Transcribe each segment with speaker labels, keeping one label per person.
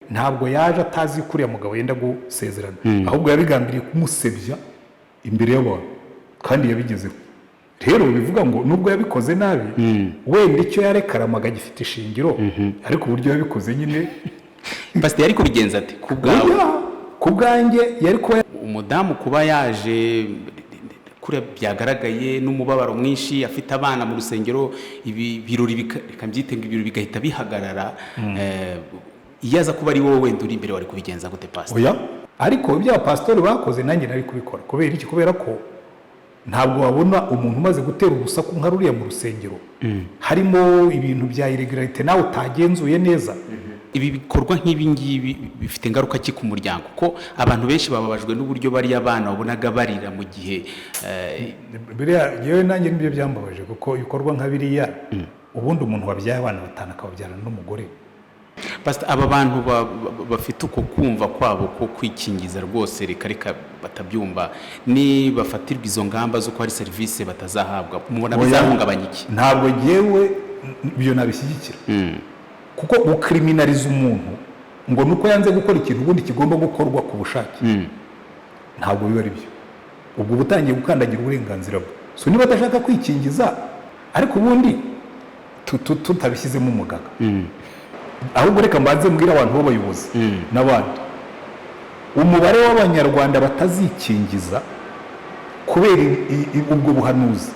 Speaker 1: ntabwo yaje atazi kuri ya mugabo yenda gusezerana ahubwo yabigambiriye kumusebya imbere y'abantu kandi yabigezeho. Rero bivuga ngo nubwo yabikoze nabi wenda icyo yarekaramaga gifite ishingiro ariko uburyo yabikoze nyine
Speaker 2: Pastor yari kubigenza ati
Speaker 1: ku bwanjye yari kuba
Speaker 2: umudamu kuba yaje kure byagaragaye n'umubabaro mwinshi afite abana mu rusengero ibi birori bikambyitenga ibirori bigahita bihagarara iyaza kuba ari wowe wenda uri imbere wari kubigenza gute Pastor?
Speaker 1: Oya ariko ibyo abapastori bakoze nanjye nari kubikora kubera iki kubera ko ntabwo wabona umuntu umaze gutera urusaku nka ruriya mu rusengero harimo ibintu bya irregularity nawe utagenzuye neza.
Speaker 2: Ibi bikorwa nk'ibi ngibi bifite ingaruka ki ku muryango ko abantu benshi bababajwe n'uburyo bari abana wabonaga barira mu gihe
Speaker 1: biriya yewe nanjye nibyo byambabaje kuko ibikorwa nka biriya ubundi umuntu wabyaye abana batanu akababyarana n'umugore.
Speaker 2: Pastor aba bantu bafite uko kumva kwabo ko kwikingiza rwose reka batabyumva ni bafatirwa izo ngamba zo ko hari service batazahabwa mubona bizahungabanya iki?
Speaker 1: Ntabwo yewe byo nabishyigikira kuko ukriminaliza umuntu ngo nuko yanze gukora ikintu ubundi kigomba gukorwa ku bushake ntabwo biba ari byo. Ubwo butangiye gukandagira uburenganzira bwe. So niba adashaka kwikingiza ariko ubundi tutabishyizemo umugaga ahubwo reka mbanze mbwira abantu b'abayobozi n'abandi umubare w'abanyarwanda batazikingiza kubera ubwo buhanuzi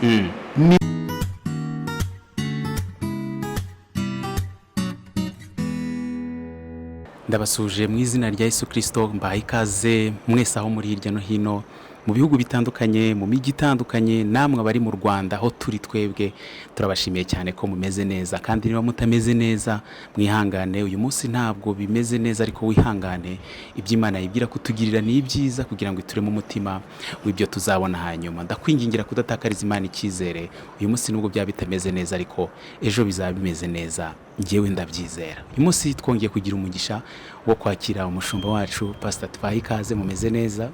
Speaker 2: ndabasuje mu izina rya Yesu Kristo mbaye ikaze mwese aho muri hirya no hino mu bihugu bitandukanye mu migi itandukanye namwe abari mu Rwanda aho turi twebwe turabashimiye cyane ko mumeze neza kandi niba mutameze neza mwihangane uyu munsi ntabwo bimeze neza ariko wihangane iby'Imana yibwira kutugirira ni ibyiza kugira ngo ituremo umutima w'ibyo tuzabona hanyuma. Ndakwingingira kudatakariza Imana icyizere uyu munsi nubwo byaba bitameze neza ariko ejo bizaba bimeze neza ngewe ndabyizera. Uyu munsi twongeye kugira umugisha wo kwakira umushumba wacu Pastor Tubahe ikaze mumeze neza?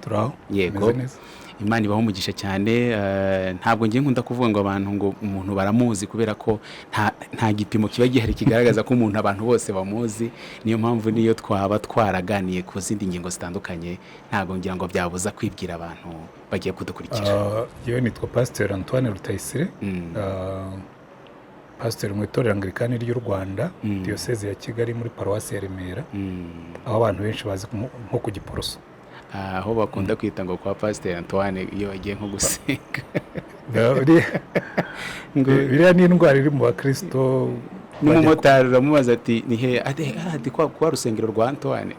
Speaker 1: Turaho
Speaker 2: yego Imana ibaho umugisha cyane. Ntabwo ngiye nkunda kuvuga ngo abantu ngo umuntu baramuzi kubera ko nta gipimo kiba gihari kigaragaza ko umuntu abantu bose bamuzi. Niyo mpamvu niyo twaba twaraganiye ku zindi ngingo zitandukanye ntabwo ngira ngo byabuza kwibwira abantu bagiye kudukurikira.
Speaker 1: Yewe nitwa Pst Rutayisire Pastor mu itorero Anglikani ry'u Rwanda Diocese ya Kigali muri Paruwasi ya Remera aho abantu benshi bazi nko ku Giporoso
Speaker 2: aho bakunda kwita ngo kwa Pastor Antoine iyo bagiye nko gusenga.
Speaker 1: Biriya ni indwara iri mu bakristo
Speaker 2: n'umumotari uramubaza ati ni he ati kwa rusengero rwa Antoine.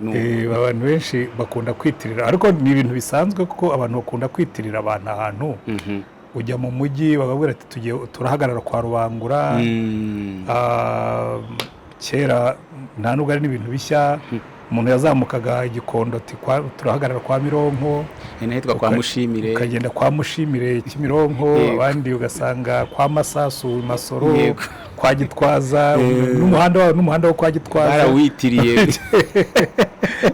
Speaker 1: Abantu benshi bakunda kwitirira ariko ni ibintu bisanzwe kuko abantu bakunda kwitirira abantu ahantu ujya mu mujyi bakabwira ati tugiye turahagarara kwa Rubangura kera nta nubwo ari n'ibintu bishya umuntu yazamukaga igikondo ati turahagarara kwa Mironko
Speaker 2: n'ahitwa kwa Mushimire
Speaker 1: ukagenda kwa Mushimire Kimironko abandi ugasanga kwa Masasu Masoro kwa Gitwaza n'umuhanda wo kwa Gitwaza
Speaker 2: barawitiriye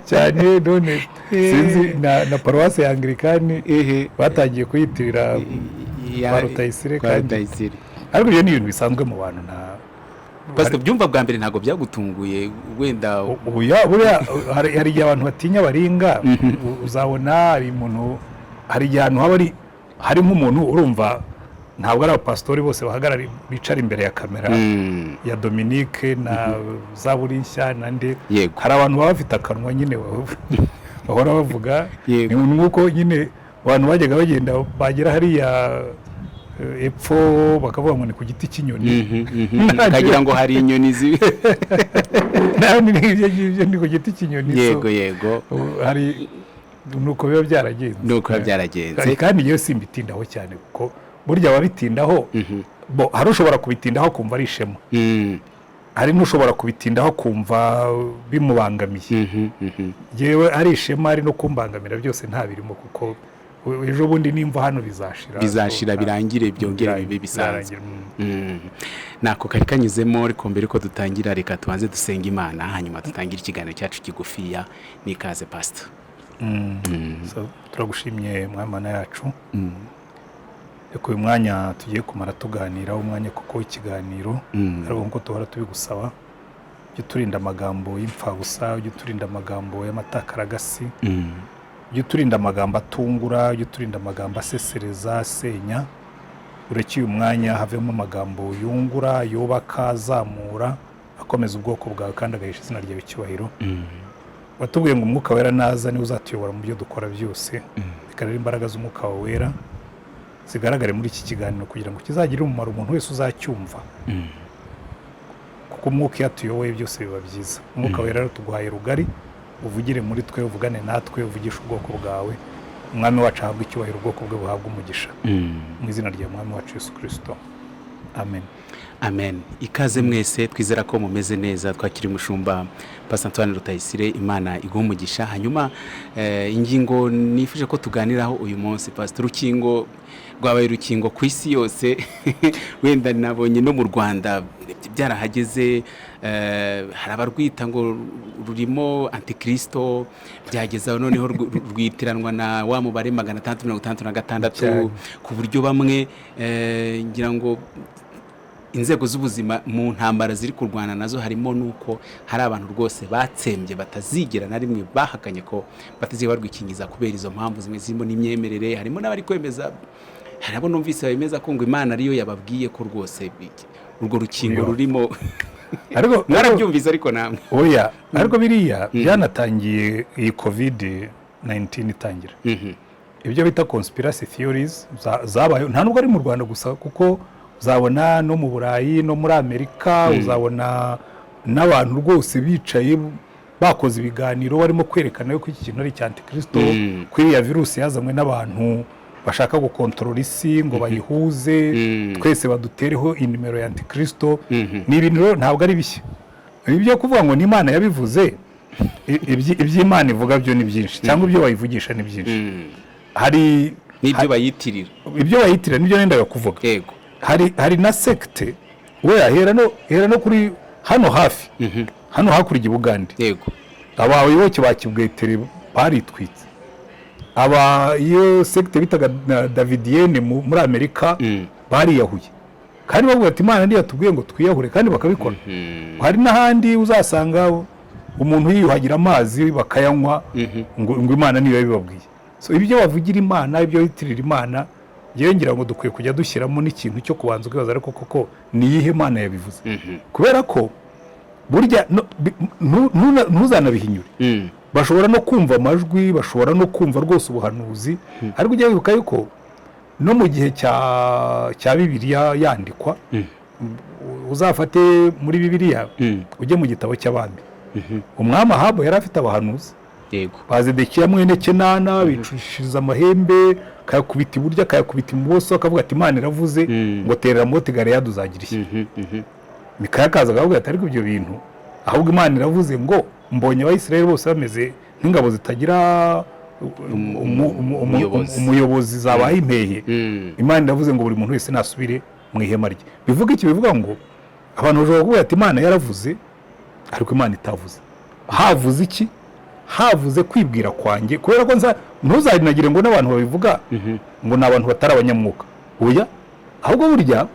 Speaker 1: cyane none sinzi na Paruwasi ya Anglikani batangiye kuyitirira Rutayisire kandi ariko ibyo ni ibintu bisanzwe mu bantu
Speaker 2: Pastor byumva bwa mbere ntago byagutunguye wenda
Speaker 1: buriya hari igihe abantu batinya baringa uzabona hari igihe ahantu haba hari nk'umuntu urumva ntabwo ari abapasitori bose bahagarara bicara imbere ya kamera ya Dominique na Zaburi nshya nande hari abantu baba bafite akanwa nyine bahora bavuga ni nk'uko nyine abantu bajyaga bagenda bagera hariya epfo bakavuga ngo ni ku giti cy'inyoni
Speaker 2: kagira ngo hari inyoni zibi
Speaker 1: ni ku giti cy'inyoni
Speaker 2: yego
Speaker 1: hari nuko biba byaragenze kandi iyo simbitindaho cyane kuko burya ababitindaho hari ushobora kubitindaho kumva ari ishema hari n'ushobora kubitindaho kumva bimubangamiye yewe ari ishema ari no kumbangamira byose nta birimo kuko ejo bundi nimva hano bizashira
Speaker 2: birangire byongere bibe bisanzwe. Nako kari kanyuzemo ariko mbere ko dutangira reka tubanze dusenga Imana hanyuma dutangira ikiganiro cyacu kigufiya. Ni ikaze Pastor.
Speaker 1: Turagushimye Mana yacu reko uyu mwanya tugiye kumara tuganira umwanya kuko ikiganiro ariko nko tuhora tubigusaba ujye uturinda amagambo y'imfabusa, ujye uturinda amagambo y'amatakaragasi, ujye uturinda amagambo atungura, ujye uturinda amagambo asesereza, asenya. Ureke uyu mwanya havemo amagambo yungura, yubaka, azamura, akomeza ubwoko bwawe kandi agahesha izina ryawe icyubahiro. Watubwiye ngo umwuka wera naza niwe uzatuyobora mu byo dukora byose. Reka rero imbaraga z'umwuka wawe wera zigaragare muri iki kiganiro kugira ngo kizagire umumaro umuntu wese uzacyumva. Kuko umwuka iyo atuyoboye byose biba byiza. Umwuka wera rero tuguhaye rugari, uvugire muri twe, uvugane natwe, uvugishe ubwoko bwawe. Umwami wacu ahabwa icyubahiro, ubwoko bwe buhabwa umugisha. Mu izina rya Mwami wacu Yesu Kristo. Amen.
Speaker 2: Amen. Ikaze mwese, twizera ko mumeze neza. Twakiri umushumba Pst Rutayisire, Imana iguha umugisha. Hanyuma ingingo nifuje ko tuganiraho uyu munsi, Pst Urukingo rwabaye urukingo ku isi yose. Wenda nabonye no mu Rwanda byarahageze. Hari abarwita ngo rurimo antikristo, byageza noneho rwitiranwa na wa mubare 666 ku buryo bamwe ngira ngo inzego z'ubuzima mu ntambara ziri kurwana nazo harimo nuko hari abantu rwose batsembye batazigera na rimwe bahakanye ko batazigera barwikingiza kubera izo mpamvu zimwe zirimo n'imyemerere. Harimo n'abari kwemeza, hari abo numvise bemeza ko ngo Imana ariyo yababwiye ko rwose urwo rukingo rurimo. Ariko narabyumvise ariko namwe
Speaker 1: oya, ariko biriya byanatangiye iyi COVID-19 itangira. Ibyo bita conspiracy theories zabaye nta nubwo ari mu Rwanda gusa, kuko uzabona no mu Burayi no muri Amerika, uzabona n'abantu rwose bicaye bakoze ibiganiro barimo kwerekana yuko iki kintu ari cya antikristo, ko iriya virusi yazanywe n'abantu bashaka gukontorora isi ngo bayihuze, twese badutereho inimero ya antikristo. Ni ibintu ntabwo ari bishya. Ibyo kuvuga ngo ni Imana yabivuze, iby'Imana ivuga byo ni byinshi, cyangwa ibyo bayivugisha ni byinshi. Hari
Speaker 2: n'ibyo bayitirira,
Speaker 1: ibyo bayitirira nibyo nenda kuvuga.
Speaker 2: Yego.
Speaker 1: Hari na secte we hera no kuri hano hafi, hano hakurya Bugande.
Speaker 2: Yego.
Speaker 1: Abayoboke bakibwetere baritwitse. Iyo secte bitaga Davidienne muri Amerika bariyahuye, kandi bavuga ati Imana ndiye yatubwiye ngo twiyahure, kandi bakabikora. Hari n'ahandi uzasanga umuntu yiyuhagira amazi bakayanywa ngo Imana niyo yabibabwiye. So ibyo bavugira Imana, ibyo yitirira Imana, ngira ngo dukwiye kujya dushyiramo n'ikintu cyo kubanza kwibaza ariko koko ni iyihe Imana yabivuze. Kubera ko burya ntuzanabihinyure. Bashobora no kumva amajwi, bashobora no kumva rwose ubuhanuzi, ariko ujya wibuka yuko no mu gihe cya Bibiliya yandikwa, uzafate muri Bibiliya ujye mu gitabo cy'Abami. Umwami Ahabu yari afite abahanuzi.
Speaker 2: Yego.
Speaker 1: Bazedekiya mwene Kenana bicishiriza amahembe, kayakubita iburyo kayakubita ibumoso, akavuga ati Imana iravuze ngo terera mote Galeyadi uzagira iki. Mikaya akaza akavuga ati ariko ibyo bintu ahubwo Imana iravuze ngo mbonye Abayisirayeli bose bameze nk'ingabo zitagira umuyobozi zabaye impehe. Imana iravuze ngo buri muntu wese nasubire mu ihema rye. Bivuga iki? Bivuga ngo abantu bashobora kuvuga ati Imana yaravuze ariko Imana itavuze. Havuze iki? Havuze kwibwira kwanjye, kubera ko ntuzanagire ngo n'abantu babivuga ngo ni abantu batari abanyamwuka. Oya, ahubwo burya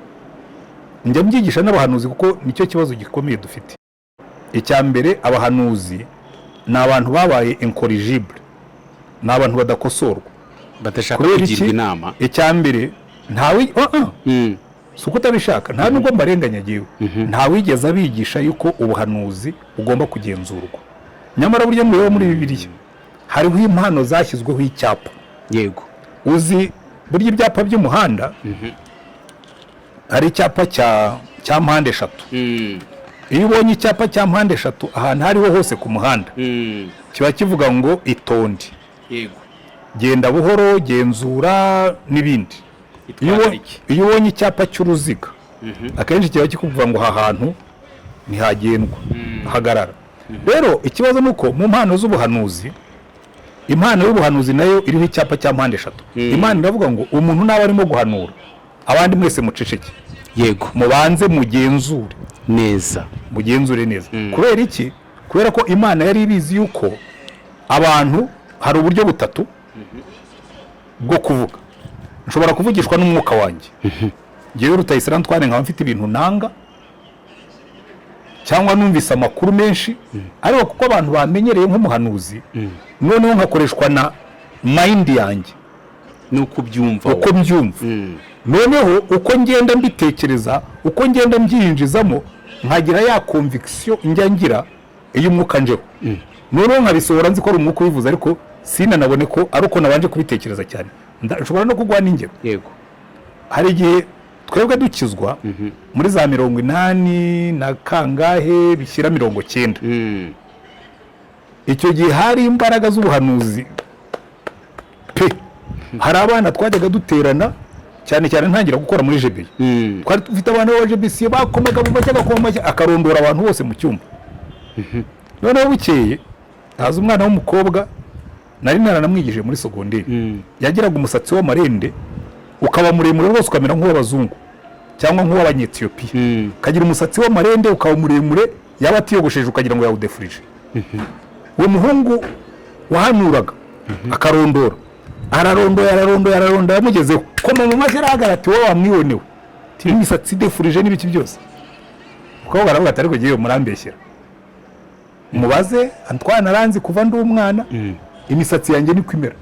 Speaker 1: njya mbyigisha n'abahanuzi, kuko nicyo kibazo gikomeye dufite. Icya mbere, abahanuzi ni abantu babaye incorrigible, ni abantu badakosorwa,
Speaker 2: badashaka kugirwa inama.
Speaker 1: Icya mbere ntawe si uko utabishaka, nta nubwo mbarenganya agiwe, ntawigeze abigisha yuko ubuhanuzi ugomba kugenzurwa. Nyamara burya muri Bibiliya hariho impano zashyizweho icyapa.
Speaker 2: Yego.
Speaker 1: Uzi burya ibyapa by'umuhanda, hari icyapa cya mpande eshatu. Iyo ubonye icyapa cya mpande eshatu ahantu hariho hose ku muhanda, kiba kivuga ngo itonde.
Speaker 2: Yego.
Speaker 1: Genda buhoro, genzura n'ibindi. Iyo ubonye icyapa cy'uruziga, akenshi kiba kikuvuga ngo aha hantu ntihagendwa, hagarara. Rero ikibazo nuko mu mpano z'ubuhanuzi, impano y'ubuhanuzi nayo iriho icyapa cya mpande eshatu. Imana iravuga ngo umuntu nawe arimo guhanura, abandi mwese muceceke.
Speaker 2: Yego.
Speaker 1: Mubanze mugenzure
Speaker 2: neza.
Speaker 1: Mugenzure neza. Kubera iki? Kubera ko Imana yari ibizi yuko abantu hari uburyo butatu bwo kuvuga. Nshobora kuvugishwa n'umwuka wanjye. Ngewe Rutayisire Antoine nkaba mfite ibintu nanga, cyangwa numvise amakuru menshi ariko kuko abantu bamenyereye nk'umuhanuzi noneho nkakoreshwa na mind yanjye
Speaker 2: nuko byumva
Speaker 1: uko mbyumva noneho uko ngenda mbitekereza uko ngenda mbyinjizamo nkagira ya conviction njya ngira iyo umwuka njeho noneho nkabisohora nzi ko ari umwuka ubivuze ariko sinanabone ko ari uko nabanje kubitekereza cyane nshobora no kugwa n'ingero
Speaker 2: yego
Speaker 1: hari igihe twebwe dukizwa muri za 80 na kangahe bishyira 90 icyo gihe hari imbaraga z'ubuhanuzi pe hari abana twajyaga duterana cyane cyane ntangira gukora muri JB twari dufite abantu ba JB bakomaga mu bajyaga koma akarondora abantu bose mu cyumba noneho bukeye haza umwana w'umukobwa nari naranamwigije muri segonderi yagiraga umusatsi w'amarende ukaba muremure rwose ukamera nk'uw'abazungu cyangwa nk'uw'abanyetiyopiya kagira umusatsi w'amarende ukaba muremure yaba atiyogosheje ukagira ngo yawudefurije uwo muhungu wahanuraga akarondora ararondoye yamugezeho ko mu mazi arahagara ati wowe wamwibonewe imisatsi idefurije n'ibiki byose ukabona aravuga ati ariko ngiye murambeshyera mubaze Antoine aranzi kuva ndi umwana imisatsi yanjye niko imera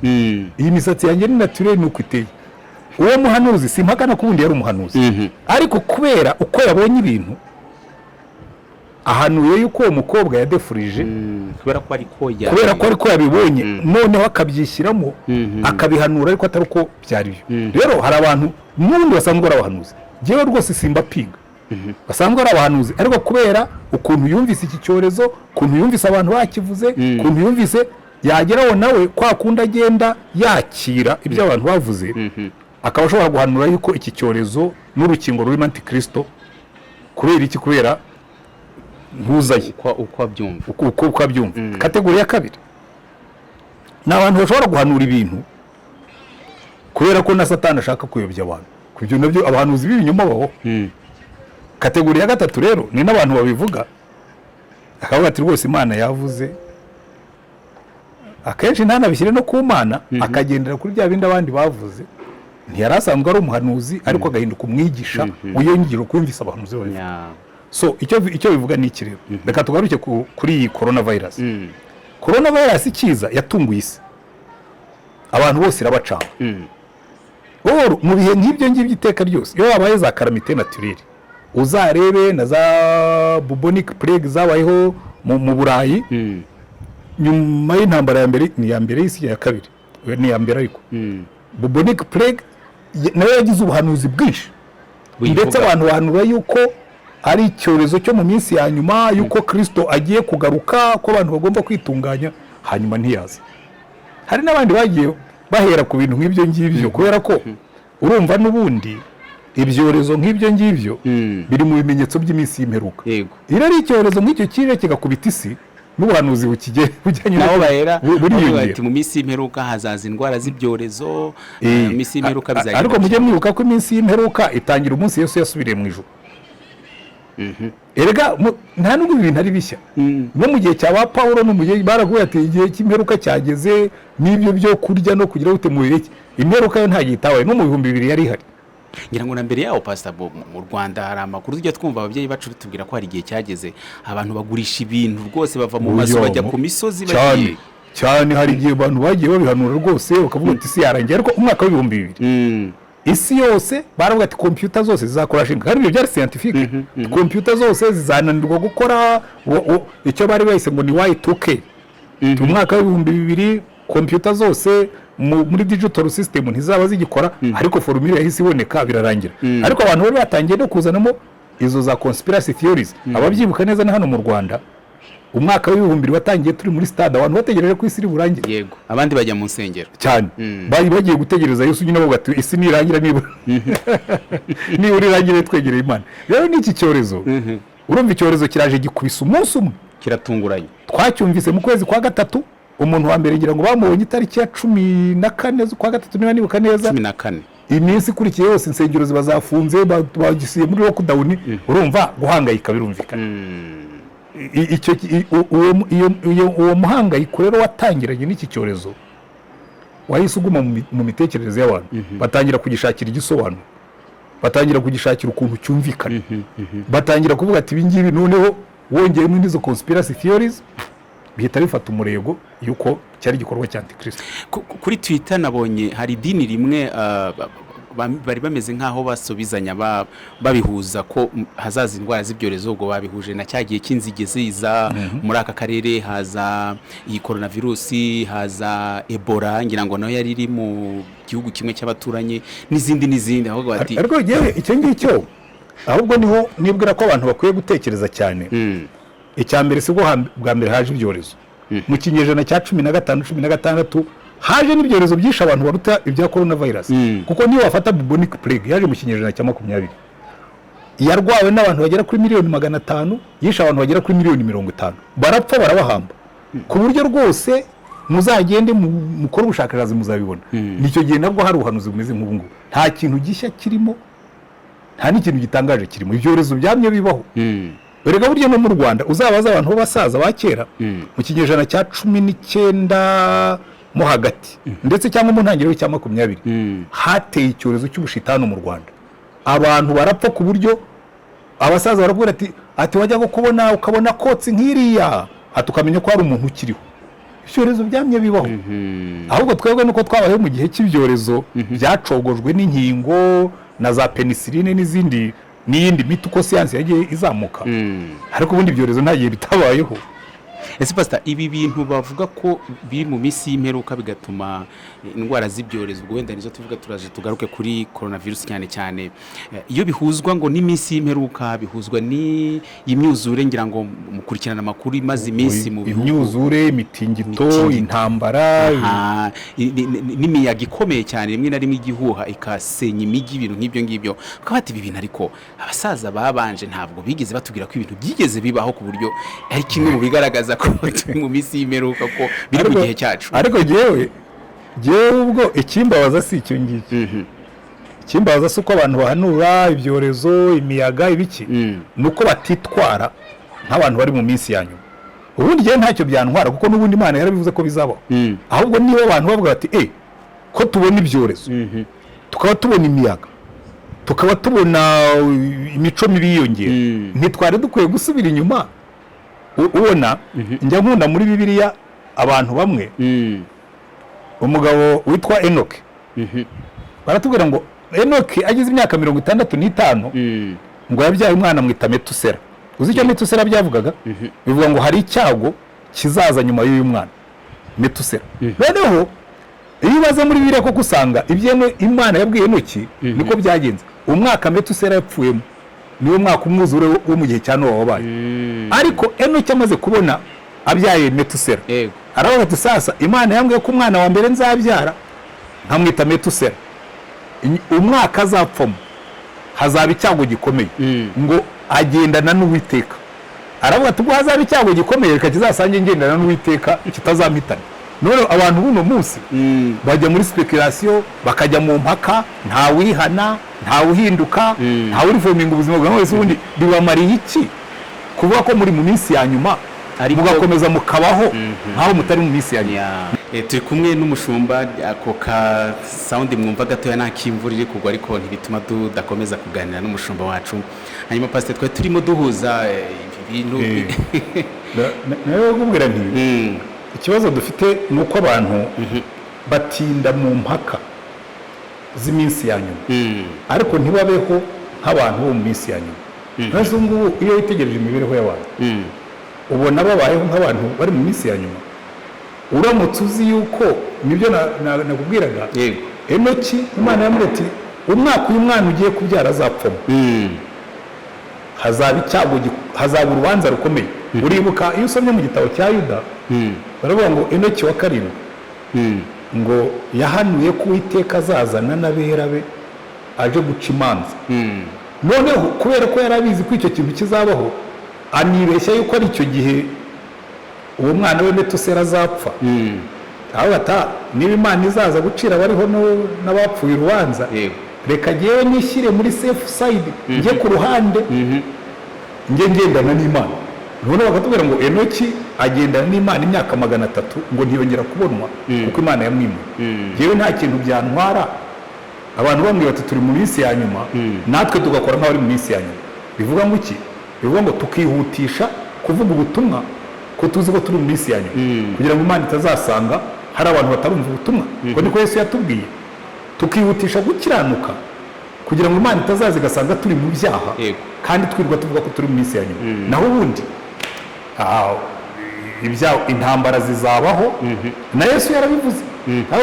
Speaker 1: iyi misatsi yanjye ni naturel nuko iteye uwo muhanuzi simpakana kubundi yari umuhanuzi ariko kubera uko yabonye ibintu ahanuye yuko uwo mukobwa yadefurije
Speaker 2: kubera ko
Speaker 1: ariko yabibonye noneho akabyishyiramo akabihanura ariko atari uko byari byo rero hari abantu n'ubundi basanzwe ari abahanuzi njyewe rwose simbapiga basanzwe ari abahanuzi ariko kubera ukuntu yumvise iki cyorezo ukuntu yumvise abantu bakivuze ukuntu yumvise yageraho nawe kwa kundi agenda yakira ibyo abantu bavuze akaba ashobora guhanura yuko iki cyorezo n'urukingo rurimo antikristo kubera iki kubera ntuzaye uko abyumva kategori ya kabiri ni abantu bashobora guhanura ibintu kubera ko na satani ashaka kuyobya abantu kubyo nabyo abahanuzi b'ibinyoma baho kategori ya gatatu rero ni n'abantu babivuga akavuga ati rwose Imana yavuze akenshi ntanabishyire no ku Mana akagendera kuri bya bindi abandi bavuze ntiyari asanzwe ari umuhanuzi ariko agahinduka umwigisha wiyongera kumvisa abahanuzi babivuga so icyo bivuga ni iki rero reka tugaruke kuri iyi coronavirus coronavirus ikiza yatunguye isi abantu bose irabacanga mu bihe nk'ibyo ngibyo iteka ryose iyo habaye za calamité naturelle uzarebe na za bubonic plague zabayeho mu Burayi nyuma y'intambara ya mbere ni ya mbere y'isi ya kabiri ni ya mbere ariko bubonic plague nayo yagize ubuhanuzi bwinshi ndetse abantu bahanura yuko ari icyorezo cyo mu minsi ya nyuma yuko Kristo agiye kugaruka ko abantu bagomba kwitunganya hanyuma ntiyaza hari n'abandi bagiye bahera ku bintu nk'ibyo ngibyo kubera ko urumva n'ubundi ibyorezo nk'ibyo ngibyo biri mu bimenyetso by'iminsi y'imperuka iyo ari icyorezo nk'icyo kije kigakubita isi n'ubuhanuzi bujyanye
Speaker 2: naho bahera bati mu minsi y'imperuka hazaza indwara z'ibyorezo iminsi y'imperuka bizagira
Speaker 1: ariko mujye mwibuka ko iminsi y'imperuka itangira umunsi Yesu yasubiriye mu ijuru erega nta nubwo ibintu ari bishya no mu gihe cya ba Pawulo no mu gihe baravuga ati igihe cy'imperuka cyageze n'ibyo byo kurya no kugira ute mubiri imperuka yo nta gitabaye no mu 2000 yari ihari
Speaker 2: ngira ngo na mbere yaho Pastor Bob mu Rwanda hari amakuru tujya twumva ababyeyi bacu bitubwira ko hari igihe cyageze abantu bagurisha ibintu rwose bava mu mazu bajya ku misozi bagiye
Speaker 1: cyane hari igihe abantu bagiye babihanura rwose bakavuga ati isi yarangiye ariko umwaka wa 2000 isi yose baravuga ati computer zose zizakora shinga kandi ibyo byari scientifique computer zose zizananirwa gukora icyo bari bahise ngo ni Y2K umwaka wa 2000 computer zose muri digital system ntizaba zigikora ariko formule yahise iboneka birarangira ariko abantu bari batangiye no kuzanamo izo za conspiracy theories ababyibuka neza na hano mu Rwanda umwaka wa 2000 watangiye turi muri stade abantu bategereje ko isi iri burangire
Speaker 2: yego abandi bajya mu nsengero
Speaker 1: cyane bari bagiye gutegereza Yesu nyine bavuga ati isi nirangira niba irangira twegereye Imana rero n'iki cyorezo urumva icyorezo kiraje gikubisa umunsi umwe
Speaker 2: kiratunguranye
Speaker 1: twacyumvise mu kwezi kwa gatatu umuntu wa mbere ngira ngo bamubonye itariki ya 14 z'ukwa gatatu niba nibuka neza
Speaker 2: 14
Speaker 1: iminsi ikurikiye yose insengero ziba zafunze bagisiye muri lockdown urumva guhangayika birumvikana uwo muhangayiko rero watangiranye n'iki cyorezo wahise uguma mu mitekerereze y'abantu batangira kugishakira igisobanuro batangira kugishakira ukuntu cyumvikana batangira kuvuga ati ibingibi noneho wongeyemo n'izo conspiracy theories bihita bifata umurego yuko cyari igikorwa cya Antikristo.
Speaker 2: Kuri Twitter nabonye hari idini rimwe bari bameze nk'aho basubizanya babihuza ko hazaza indwara z'ibyorezo, ubwo babihuje na cyagiye cy'inzige ziza muri aka karere, haza iyi coronavirus, haza Ebola, ngira ngo nayo yari iri mu gihugu kimwe cy'abaturanye n'izindi ahubwo bati
Speaker 1: ariko yewe icyo ngicyo ahubwo niho nibwira ko abantu bakwiye gutekereza cyane. Icya mbere sibwo bwa mbere haje ibyorezo mu kinyejana cya 15 16 haje n'ibyorezo byishe abantu baruta ibya coronavirus, kuko niyo wafata bubonic plague yaje mu kinyejana cya 20 yarwawe n'abantu bagera kuri 500,000, yishe abantu bagera kuri 50,000, barapfa barabahamba. Ku buryo rwose muzagende mukora ubushakashatsi muzabibona. Nicyo gihe nabwo hari ubuhanuzi bumeze nk'ubu ngubu, nta kintu gishya kirimo, nta n'ikintu gitangaje kirimo, ibyorezo byamye bibaho. Erega buryo no mu Rwanda uzabaza abantu b'abasaza ba kera mu kinyejana cya 19 mo hagati ndetse cyangwa mu ntangiriro cya 20 hateye icyorezo cy'ubushitani mu Rwanda, abantu barapfa ku buryo abasaza baravuga ati wajya kubona ukabona kotsi nk'iriya atukamenya ko hari umuntu ukiriho. Icyorezo byamye bibaho, ahubwo twebwe nuko twabaye mu gihe cy'ibyorezo byacogojwe n'inkingo na za penicilline n'iyindi miti uko siyansi yagiye izamuka, ariko ubundi ibyorezo nta gihe bitabayeho.
Speaker 2: Ese Pastor, ibi bintu bavuga ko biri mu minsi y'imperuka bigatuma indwara z'ibyorezo, ubwo wenda nizo tuvuga turaje tugaruke kuri coronavirus cyane iyo bihuzwa ngo n'iminsi y'imperuka, bihuzwa n'imyuzure, ngira ngo mukurikirana amakuru imaze iminsi mu bihugu,
Speaker 1: imyuzure, imitingito, intambara,
Speaker 2: n'imiyaga ikomeye cyane, rimwe na rimwe igihuha ikasenya imijyi, ibintu nk'ibyo ngibyo. Bakaba ibi bintu ariko abasaza babanje ntabwo bigeze batubwira ko ibintu byigeze bibaho, ku buryo ari kimwe mu bigaragaza ko mu minsi y'imperuka ko biri mu gihe cyacu.
Speaker 1: Ariko jewe ubwo ikimbabaza si icyo ngicyo. Ikimbabaza si uko abantu bahanura ibyorezo, imiyaga, ibiki, nuko batitwara nk'abantu bari mu minsi ya nyuma. Ubundi je ntacyo byantwara, kuko n'ubundi Imana yarabivuze ko bizabaho. Ahubwo niba abantu bavuga bati ko tubona ibyorezo, tukaba tubona imiyaga, tukaba tubona imico mibi yiyongera, ntitware dukwiye gusubira inyuma. Ubona njya nkunda muri Bibiliya abantu bamwe, umugabo witwa Enoke, baratubwira ngo Enoke agize imyaka 65 ngo yabyaye umwana mwita Metusela. Uzi icyo Metusela byavugaga? Bivuga ngo hari icyago kizaza nyuma y'uyu mwana Metusela. Noneho iyo baza muri Bibiliya ko kusanga ibyo Imana yabwiye Enoki niko byagenze. Umwaka Metusela yapfuyemo niwo mwaka umwuzure wo mu gihe cya Nowa wabaye. Ariko Enoki amaze kubona abyaye Metusela, aravuga ati sasa Imana yambwiye ko umwana wa mbere nzabyara nkamwita Metusela, umwaka azapfamo hazaba icyago gikomeye, ngo agendana n'Uwiteka. Aravuga ati ubwo hazaba icyago gikomeye, reka kizasange ngendana n'Uwiteka kitazampitana. None abantu buno munsi bajya muri speculation, bakajya mu mpaka, nta wihana, nta uhinduka, nta urifominga ubuzima bwa wese. Ubundi bibamariye iki kuvuga ko muri mu minsi ya nyuma mugakomeza mukabaho nkaho mutari mu minsi ya nyuma?
Speaker 2: Turi kumwe n'umushumba, ako ka sound mwumva gatoya nta kimvura iri kugwa, ariko ntibituma tudakomeza kuganira n'umushumba wacu. Hanyuma Pastor, twe turimo duhuza ibintu
Speaker 1: nawe gubwira nti ikibazo dufite nuko abantu batinda mu mpaka z'iminsi ya nyuma, ariko ntibabeho nk'abantu bo mu minsi ya nyuma. Nkazo ngubu iyo witegereje imibereho y'abantu, ubona babayeho nk'abantu bari mu minsi ya nyuma. Uramutse uzi yuko nibyo nakubwiraga, Enoki Imana yamubwiye ati umwaka uyu mwana ugiye kubyara azapfamo, hazaba icyago, hazaba urubanza rukomeye. Uribuka iyo usomye mu gitabo cya Yuda, baravuga ngo Enoki wa 7 ngo yahanuye ko Uwiteka azazana n'abera be aje guca imanza. Noneho kubera ko yarabizi ko icyo kintu kizabaho, anibeshya yuko ari icyo gihe uwo mwana we Metusela azapfa. Aho ata niba Imana izaza gucira bariho n'abapfuye urubanza, reka ngewe nishyire muri safe side, njye ku ruhande, njye ngendana n'Imana. None bakatubwira ngo Enoki agendana n'Imana imyaka 300 ngo ntiyongera kubonwa kuko Imana yamwimuye. Ngewe nta kintu byantwara abantu bamwe bati turi mu minsi ya nyuma, natwe tugakora nk'abari mu minsi ya nyuma. Bivuga ngo iki? Bivuga ngo tukihutisha kuvuga ubutumwa ko tuzi ko turi mu minsi ya nyuma kugira ngo Imana itazasanga hari abantu batarumva ubutumwa ko niko Yesu yatubwiye tukihutisha gukiranuka kugira ngo Imana itazaza igasanga turi mu byaha kandi twirwa tuvuga ko turi mu minsi ya nyuma naho ubundi intambara zizabaho na Yesu yarabivuze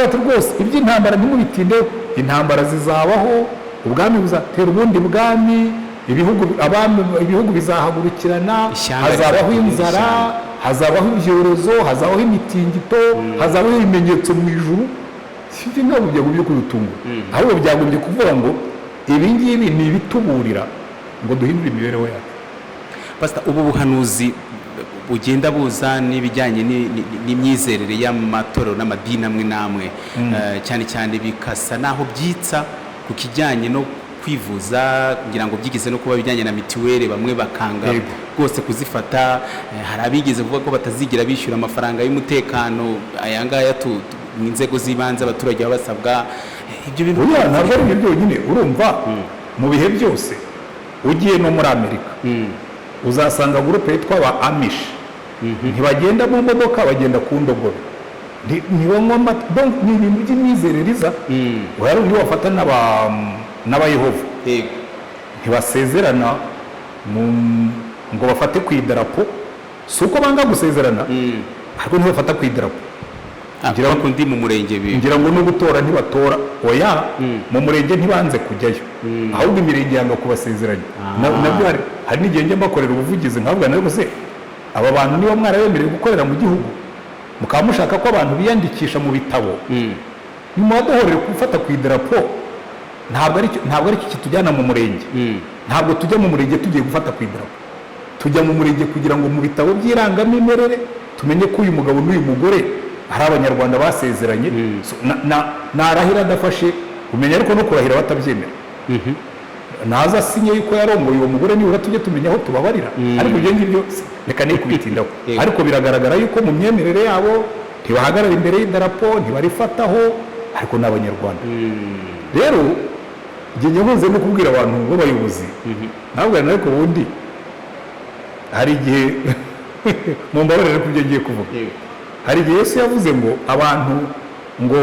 Speaker 1: ati rwose iby'intambara ntimubitindeho intambara zizabaho ubwami buzatera ubundi bwami ibihugu bizahagurukirana hazabaho inzara hazabaho ibyorezo hazabaho imitingito hazabaho ibimenyetso mu ijuru sibyo ntabwo byagombye kudutunga ahubwo byagombye kuvuga ngo ibi ngibi ni ibituburira ngo duhindure imibereho yacu.
Speaker 2: Pastor, ubu buhanuzi bugenda buza n'ibijyanye n'imyizerere y'amatorero n'amadini amwe n'amwe cyane cyane bikasa naho byitsa ku kijyanye no kwivuza kugira ngo byigeze no kuba bijyanye na mitiweli bamwe bakanga rwose kuzifata hari abigeze kuvuga ko batazigira bishyura amafaranga y'umutekano aya ngaya mu nzego z'ibanze abaturage baba basabwa ibyo bintu
Speaker 1: ntabwo ari ibyo byonyine urumva mu bihe byose ugiye no muri Amerika uzasanga gurupe yitwa aba Amish ntibagenda mu modoka bagenda ku ndogobe ntibanywa amata ni ibintu by'imyizereriza uhari undi wafata n'abayehova ntibasezerana ngo bafate ku idarapo si uko banga gusezerana ariko ntibafata ku idarapo ngira ngo no gutora ntibatora oya mu murenge ntibanze kujyayo ahubwo imirenge yanga kubasezeranya nabyo hari n'igihe njya mbakorera ubuvugizi nkavuga nawe se aba bantu niba mwarabemerewe gukorera mu gihugu mukaba mushaka ko abantu biyandikisha mu bitabo nimubadohorere gufata ku idarapo ntabwo ari kitujyana mu murenge ntabwo tujya mu murenge tugiye gufata ku idarapo tujya mu murenge kugira ngo mu bitabo by'irangamimerere tumenye ko uyu mugabo n'uyu mugore hari abanyarwanda basezeranye narahira adafashe umenya ariko no kurahira batabyemera naza asinye yuko yarongoye uwo mugore nibura tujye tumenya aho tubabarira ariko ibyo ngibyo reka niyo kubitindaho ariko biragaragara yuko mu myemerere yabo ntibahagarara imbere y'idarapo ntibarifataho ariko ni abanyarwanda rero igihe nkunze no kubwira abantu b'abayobozi ntabwo ariko ubundi hari igihe mu mbabarire ku byo ngiye kuvuga hari igihe Yesu yavuze ngo abantu ngo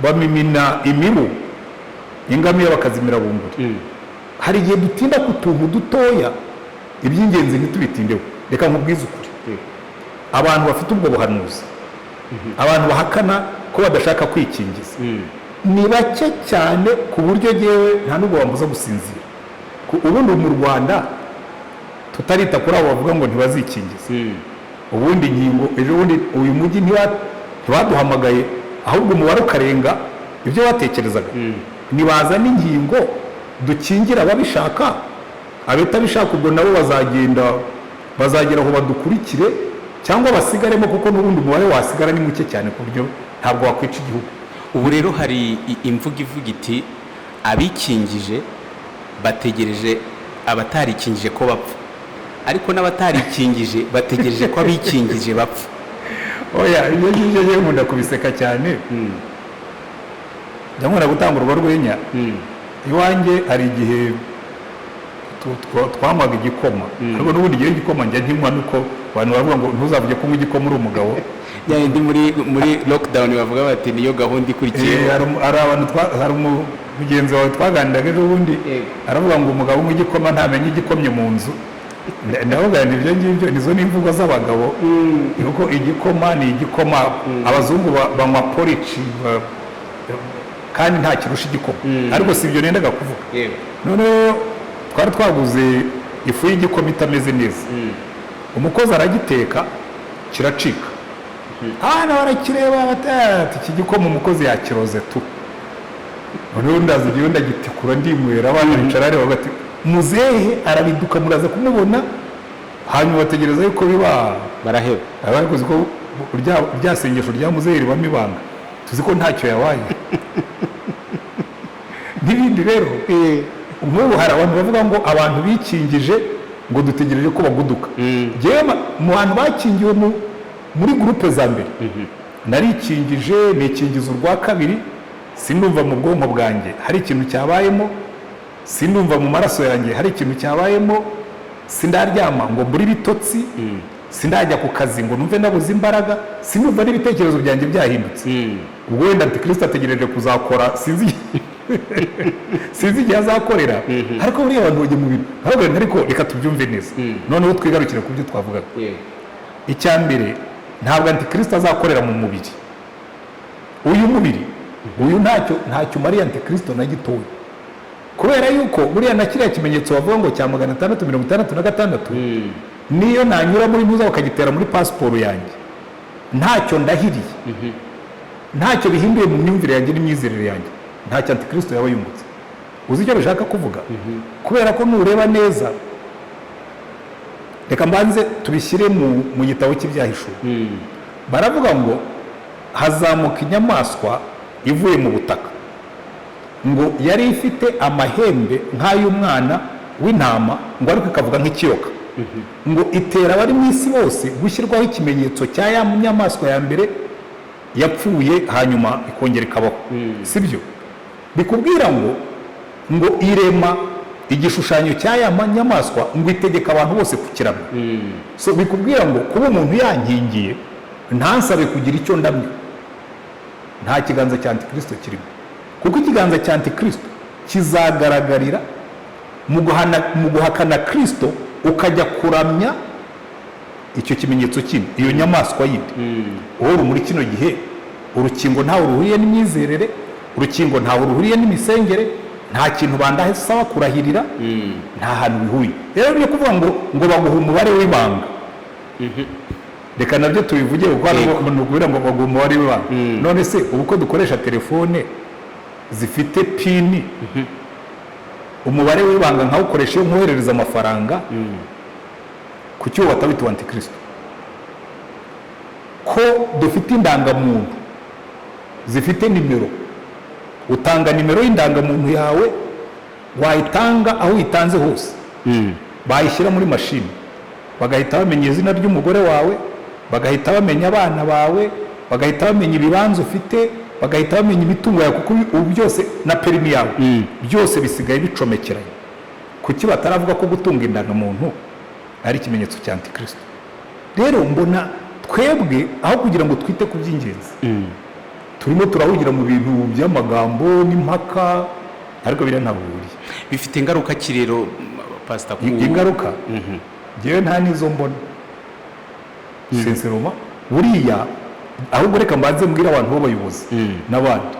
Speaker 1: bamimina imibu ingamiya bakazimira bunguri hari igihe dutinda ku tuntu dutoya iby'ingenzi ntitubitindeho reka nkubwize ukuri abantu bafite ubwo buhanuzi abantu bahakana ko badashaka kwikingiza ni bake cyane ku buryo ngewe nta n'ubwo bambuza gusinzira ubundi mu Rwanda tutarita kuri abo bavuga ngo ntibazikingiza ubundi nkingo ejo bundi uyu mujyi ntibaduhamagaye ahubwo umubare ukarenga ibyo batekerezaga nibaza n'ingingo dukingira ababishaka abatabishaka ubwo nabo bazagera aho badukurikire cyangwa basigaremo kuko n'ubundi umubare wasigara ni muke cyane ku buryo ntabwo wakwica igihugu.
Speaker 2: Ubu rero hari imvugo ivuga iti abikingije bategereje abatarikingije ko bapfa ariko n'abatarikingije bategereje ko abikingije bapfa.
Speaker 1: Oya ibyo ngibyo yewe nkunda kubiseka cyane ndamubona gutanga urwenya iwanjye hari igihe twamaga igikoma ariko n'ubundi igihe igikoma njya nkinywa nuko abantu bavuga ngo ntuzavuge ko igikoma uri umugabo
Speaker 2: ndi muri lockdown bavuga bati niyo gahunda ikurikiye
Speaker 1: hari abantu hari umugenzi wawe twaganiraga ejo bundi aravuga ngo umugabo w'igikoma ntamenye igikomye mu nzu ndavuga ngo ibyo ngibyo nizo n'imvugo z'abagabo kuko igikoma ni igikoma abazungu banywa porridge kandi nta kirusha igikoma ariko si ibyo nendaga kuvuga noneho twari twaguze ifu y'igikoma itameze neza umukozi aragiteka kiracika hano barakireba batati iki gikoma umukozi yakiroze tu noneho ndazi igihe ndagitikura ndinywera abana bicara areba bati muzehe arabiduka muraza kumubona hanyuma bategereza yuko biba
Speaker 2: baraheba
Speaker 1: abakoze ko rya sengesho rya muzehe ribamo ibanga tuzi ko ntacyo yabaye n'ibindi rero nk'ubu hari abantu bavuga ngo abantu bikingije ngo dutegereje ko baguduka mu bantu bakingiwe muri gurupe za mbere narikingije nikingiza urwa kabiri sinumva mu bwonko bwanjye hari ikintu cyabayemo sinumva mu maraso yanjye hari ikintu cyabayemo sindaryama ngo mbure ibitotsi, sindajya ku kazi ngo numve nabuze imbaraga, sinumva n'ibitekerezo byanjye byahindutse. Ubwo wenda Gikristu ategereje kuzakora, sinzi igihe azakorera, ariko buriya abantu bajya mu bintu ahubwo ariko reka tubyumve neza, noneho twigarukire ku byo twavugaga. Icya mbere, ntabwo Antikristo azakorera mu mubiri. Uyu mubiri uyu ntacyo umariye Antikristo na gitoya, kubera yuko buriya na kiriya kimenyetso bavuga ngo cya 666 niyo nanyura muri muza bakagitera muri pasiporo yanjye, ntacyo ndahiriye, ntacyo bihinduye mu myumvire yanjye n'imyizerere yanjye, ntacyo Antikristo yaba yungutse. Uzi icyo bishaka kuvuga? Kubera ko nureba neza, reka mbanze tubishyire mu gitabo cy'ibyahishuwe. Baravuga ngo hazamuka inyamaswa ivuye mu butaka, ngo yari ifite amahembe nk'ay'umwana w'intama, ngo ariko ikavuga nk'ikiyoka, ngo itera abari mu isi bose gushyirwaho ikimenyetso cya ya nyamaswa ya mbere yapfuye hanyuma ikongera ikabaho. Sibyo? Bikubwira ngo irema igishushanyo cya ya nyamaswa, ngo itegeka abantu bose kukiramya. So bikubwira ngo kuba umuntu yankingiye ntansabe kugira icyo ndamya, nta kiganza cya Antikristo kirimo, kuko ikiganza cya Antikristo kizagaragarira mu guhakana Kristo, ukajya kuramya icyo kimenyetso kindi, iyo nyamaswa yindi. Wowe muri kino gihe urukingo ntawe ruhuriye n'imyizerere, urukingo ntawe ruhuriye n'imisengere, nta kintu bandasaba kurahirira, nta hantu bihuriye. Rero niyo kuvuga ngo baguha umubare w'ibanga, reka nabyo tubivuge kuko hano kubera ngo baguha umubare w'ibanga. None se ubu ko dukoresha telefone zifite pini, umubare w'ibanga nkawukoresha iyo nkoherereza amafaranga, ku cyo batabita Antikristo? Ko dufite indangamuntu zifite nimero, utanga nimero y'indangamuntu yawe, wayitanga aho uyitanze hose, bayishyira muri mashini, bagahita bamenya izina ry'umugore wawe, bagahita bamenya abana bawe, bagahita bamenya ibibanza ufite, bagahita bamenya imitungo yawe, kuko ubu byose na perimi yawe byose bisigaye bicomekeranye. Kuki bataravuga ko gutunga indangamuntu ari ikimenyetso cya Antikristo? Rero mbona twebwe aho kugira ngo twite ku by'ingenzi, turimo turahugira mu bintu by'amagambo n'impaka, ariko biriya ntabwo bihuriye.
Speaker 2: Bifite ingaruka ki rero Pastor?
Speaker 1: Ingaruka ngewe nta nizo mbona sinceroma. Buriya ahubwo reka mbanze mbwira abantu b'abayobozi n'abandi,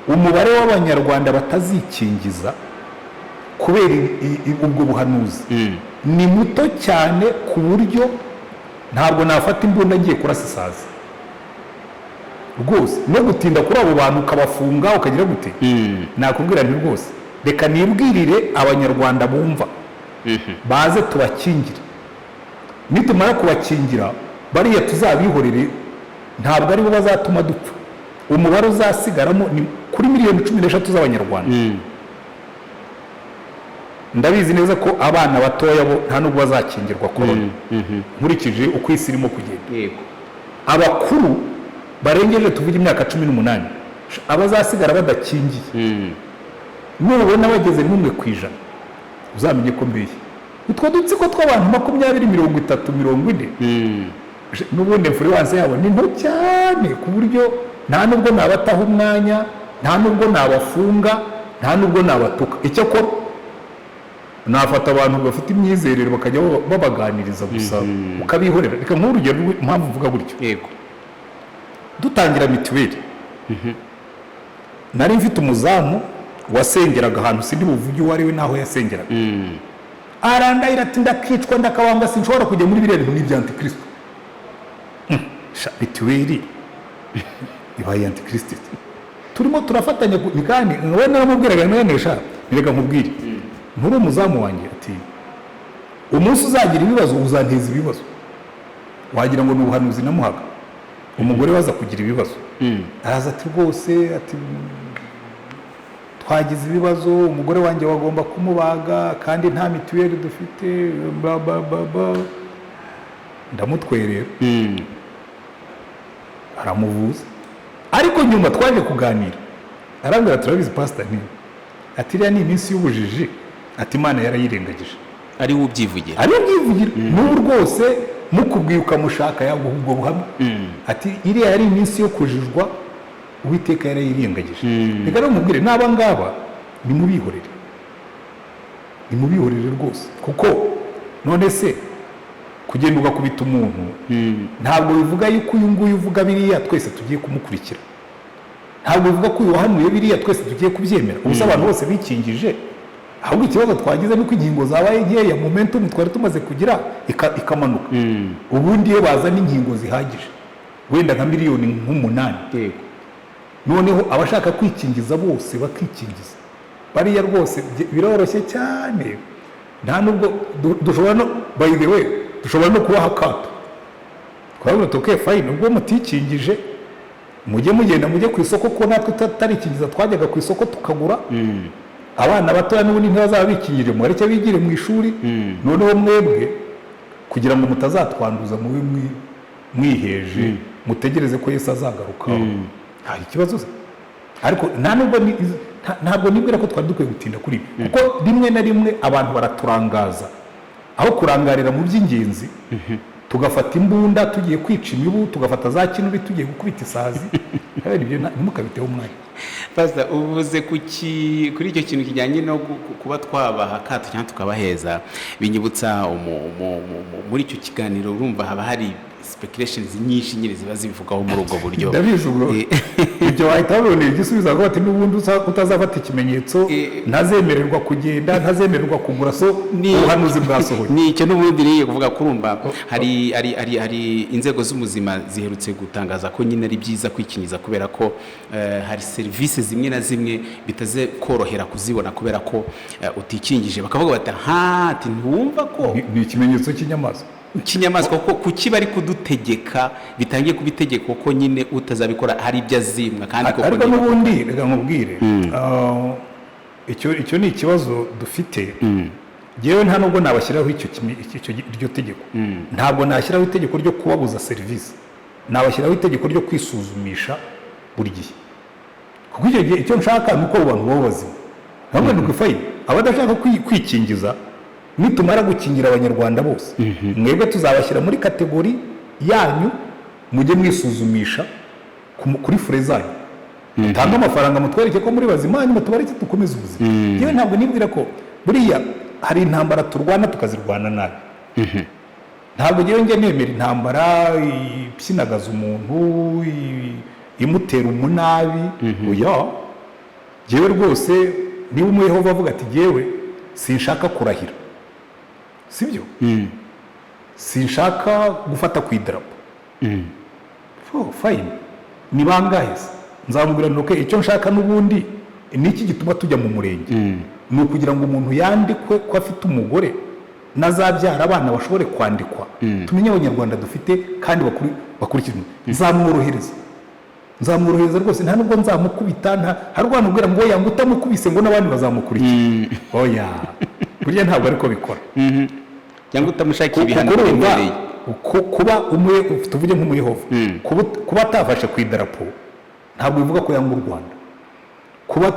Speaker 1: umubare w'abanyarwanda batazikingiza kubera ubwo buhanuzi ni muto cyane, ku buryo ntabwo nafata imbunda ngiye kurasa isazi rwose, no gutinda kuri abo bantu ukabafunga ukagira gute. Nakubwira nti rwose reka nibwirire abanyarwanda bumva, baze tubakingire, nitumara kubakingira bariya tuzabihorere, ntabwo aribo bazatuma dupfa. Umubare uzasigaramo ni kuri miliyoni 13 z'abanyarwanda. Ndabizi neza ko abana batoya bo nta nubwo bazakingirwa korona, nkurikije uko isi irimo kugenda. Abakuru barengeje tuvuge imyaka 18, abazasigara badakingiye, nubona bageze n'umwe ku ijana, uzamenye ko mbeye utwo dutsiko tw'abantu 20, 30, 40, n'ubundi influence yabo ni nto cyane, ku buryo nta nubwo nabataho umwanya, nta nubwo nabafunga, nta nubwo nabatuka. Icyo ko nafata abantu bafite imyizerere bakajya babaganiriza gusa, ukabihorera. Reka nk'urugero impamvu mvuga gutyo,
Speaker 2: yego,
Speaker 1: dutangira mituweli, nari mfite umuzamu wasengeraga ahantu, sindi buvuge uwo ari we naho yasengeraga, arandahira ati ndakicwa ndakabamba, sinshobora kujya muri biriya bintu n'ibya Antikristo. Mituweli ibaye Antikristo. Turimo turafatanya, kandi wowe naramubwiraga neza, nireka nkubwire, nturi umuzamu wanjye, ati umunsi uzagira ibibazo uzanteza ibibazo, wagira ngo ni ubuhanuzi namuhaga. Umugore waza kugira ibibazo, araza ati rwose, ati twagize ibibazo, umugore wanjye wagomba kumubaga kandi nta mituweli dufite, ndamutwerera, aramuvuza. Ariko nyuma twaje kuganira, arambwira turabizi pastor, ni ati iriya ni iminsi y'ubujiji, ati Imana yarayirengagije,
Speaker 2: ari ubyivugira
Speaker 1: n'ubu rwose mukubwiye ukamushaka yaguha ubwo buhamya ati iriya yari iminsi yo kujijwa Uwiteka yarayirengagije reka rero mubwire n'aba ngaba nimubihorere rwose kuko none se kugenda ugakubita umuntu ntabwo bivuga yuko uyu nguyu uvuga biriya twese tugiye kumukurikira, ntabwo bivuga ko uyu wahanuye biriya twese tugiye kubyemera. Ubusa abantu bose bikingije, ahubwo ikibazo twagize nuko ingingo zabaye nkeya, momentum twari tumaze kugira ikamanuka. Ubundi iyo bazana ingingo zihagije wenda nka miliyoni nk'umunani, noneho abashaka kwikingiza bose bakikingiza, bariya rwose biroroshye cyane. Nta nubwo dushobora no, by the way, dushobora no kubaha akato, twabona toke fine, ubwo mutikingije mujye mugenda mujye ku isoko, ko natwe tutarikingiza twajyaga ku isoko tukagura. Abana batoya n'ubundi ntibazaba bikingije, mwareke bigire mu ishuri. Noneho mwebwe kugira ngo mutazatwanduza mube mwiheje, mutegereze ko Yesu azagaruka. Hari ikibazo se? Ariko ntabwo nibwira ko twari dukwiye gutinda kuri ibi, kuko rimwe na rimwe abantu baraturangaza aho kurangarira mu by'ingenzi. Tugafata imbunda tugiye kwica imibu, tugafata za kinubi tugiye gukubita isazi. Ibyo ntimukabiteho umwanya.
Speaker 2: Pastor, uvuze kuri icyo kintu kijyanye no kuba twabaha akato cyangwa tukabaheza, binyibutsa muri icyo kiganiro urumva haba hari speculations nyinshi nyine ziba zivugaho muri ubwo buryo.
Speaker 1: Ndabizi bro. Ibyo wahita babona igisubizo ngo ati n'ubundi utazafata ikimenyetso ntazemererwa kugenda, ntazemererwa kugura, so ubuhanuzi bwasohoye.
Speaker 2: Ni icyo n'ubundi riye kuvuga kurumva hari inzego z'umuzima ziherutse gutangaza ko nyine ari byiza kwikingiza, kubera ko hari serivisi zimwe na zimwe bitaze korohera kuzibona kubera ko utikingije. Bakavuga bati ati ntiwumva ko
Speaker 1: ni ikimenyetso cy'inyamaswa
Speaker 2: ko kuki bari kudutegeka, bitangiye kubitegeka ko nyine utazabikora hari ibyo azimwa. Kandi koko
Speaker 1: ariko n'ubundi reka nkubwire, icyo ni ikibazo dufite. Jewe nta nubwo nabashyiraho iryo tegeko, ntabwo nashyiraho itegeko ryo kubabuza serivisi, nabashyiraho itegeko ryo kwisuzumisha buri gihe. Kuko icyo gihe icyo nshaka ni uko abantu baba bazima. Ntabwo ni ukufayina abadashaka kwikingiza, nitumara gukingira abanyarwanda bose, mwebwe tuzabashyira muri kategori yanyu, mujye mwisuzumisha kuri fure zanyu, tanga amafaranga mutwereke ko muri bazima, hanyuma tubareke dukomeze ubuzima. Yewe ntabwo nibwira ko buriya hari intambara turwana tukazirwana nabi. Ntabwo ngewe nemera intambara ipyinagaza umuntu, imutera umunabi. Oya, ngewe rwose niba umuyehova avuga ati ngewe sinshaka kurahira, sibyo, sinshaka gufata ku idarapo, fine, ni bangahe se? Nzamubwira nti okay, icyo nshaka n'ubundi niki gituma tujya mu murenge, ni ukugira ngo umuntu yandikwe ko afite umugore nazabyara abana bashobore kwandikwa, tumenye abanyarwanda dufite kandi bakurikizwe. Nzamworohereza rwose, nta nubwo nzamukubita, hari urwana ubwira ngo yanga utamukubise ngo n'abandi bazamukurikira. Oya, burya ntabwo ariko bikora.
Speaker 2: Cyangwa utamushakira ibihano biremereye.
Speaker 1: Kuba tuvuge nk'umuyehova, kuba atafashe ku idarapo ntabwo bivuga ko yanga u Rwanda. Kuba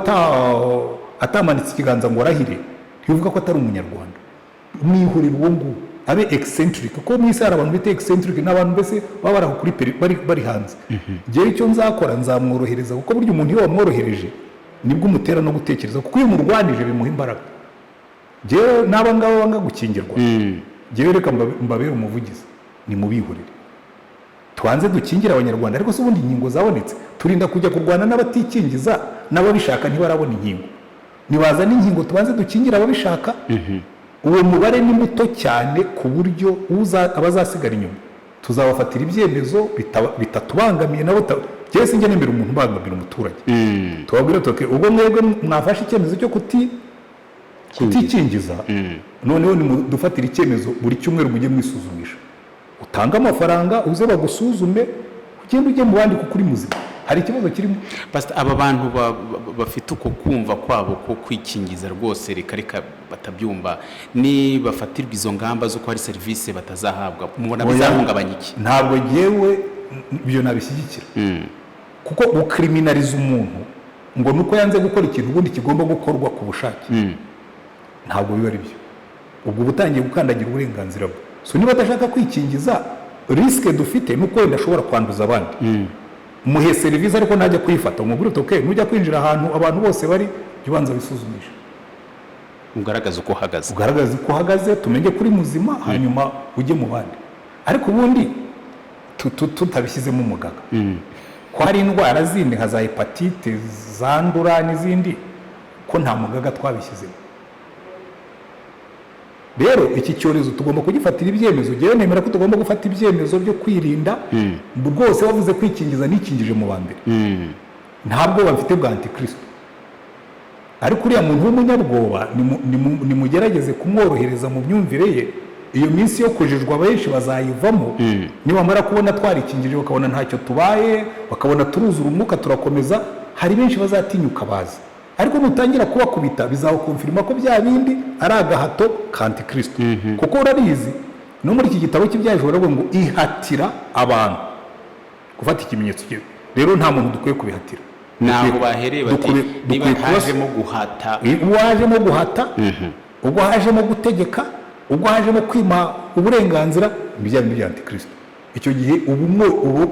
Speaker 1: atamanitse ikiganza ngo arahire ntibivuga ko atari umunyarwanda. Mwihurira uwo nguwo abe eccentric, kuko mu isi hari abantu bita eccentric, n'abantu mbese baba baraho kuri bari hanze. Ngewe icyo nzakora nzamworohereza, kuko burya umuntu iyo wamworohereje nibwo umutera no gutekereza, kuko iyo umurwanije bimuha imbaraga. Ngewe n'aba ngaba banga gukingirwa, ngewe reka mbabere umuvugizi, ni mubihurire tubanze dukingire abanyarwanda. Ariko se ubundi inkingo zabonetse, turinda kujya kurwana n'abatikingiza, n'ababishaka ntibarabona inkingo. Nibazana inkingo tubanze dukingire ababishaka. Uwo mubare ni muto cyane ku buryo abazasigara inyuma tuzabafatira ibyemezo bitatubangamiye nabo. Ngewe sinjye nemera umuntu ubangamira umuturage. Tubabwira tuke ubwo mwebwe mwafashe icyemezo cyo kutikingiza, noneho dufatira icyemezo buri cyumweru mujye mwisuzumisha, utanga amafaranga uze bagusuzume, ugende ujye mu bandi kuko uri muzima. Hari ikibazo kirimo.
Speaker 2: Pastor, aba bantu bafite uko kumva kwabo ko kwikingiza rwose reka batabyumva, ni bafatirwa izo ngamba zo ko hari serivisi batazahabwa, mubona bizahungabanya iki? Ntabwo
Speaker 1: ngewe ibyo nabishyigikira, kuko ukriminaliza umuntu ngo nuko yanze gukora ikintu ubundi kigomba gukorwa ku bushake, ntabwo biba ari byo. ubwo butangiye gukandagira uburenganzira bwe. So niba adashaka kwikingiza, risike dufite nuko wenda ashobora kwanduza abandi. Muhe serivisi ariko ntajya kuyifata, umubwire uti okay, nujya kwinjira ahantu abantu bose bari, jya ubanza wisuzumisha,
Speaker 2: ugaragaza uko uhagaze,
Speaker 1: tumenye kuri muzima, hanyuma ujye mu bandi. Ariko ubundi tutabishyizemo umugaga, ko hari indwara zindi nka za hepatite zandura n'izindi, ko nta mugaga twabishyizemo. Rero iki cyorezo tugomba kugifatira ibyemezo. Ngewe nemera ko tugomba gufata ibyemezo byo kwirinda. Rwose bavuze kwikingiza, nikingije mu bambere, ntabwo bafite bwa antikristo. Ariko uriya muntu w'umunyabwoba nimugerageze kumworohereza mu myumvire ye. Iyo minsi yo kujijwa benshi bazayivamo, nibamara kubona twarikingije bakabona ntacyo tubaye, bakabona turuzura umwuka turakomeza, hari benshi bazatinyuka baza. Ariko nutangira kubakubita bizakonfirma ko bya bindi ari agahato ka antikristo. Kuko urabizi no muri iki gitabo cy'ibyaje baravuga ngo ihatira abantu gufata ikimenyetso cye. Rero nta muntu dukwiye kubihatira.
Speaker 2: Ntabwo bahereye bati niba hajemo guhata,
Speaker 1: wajemo guhata, ubwo hajemo gutegeka, ubwo hajemo kwima uburenganzira, bijyanye n'ibya antikristo. Icyo gihe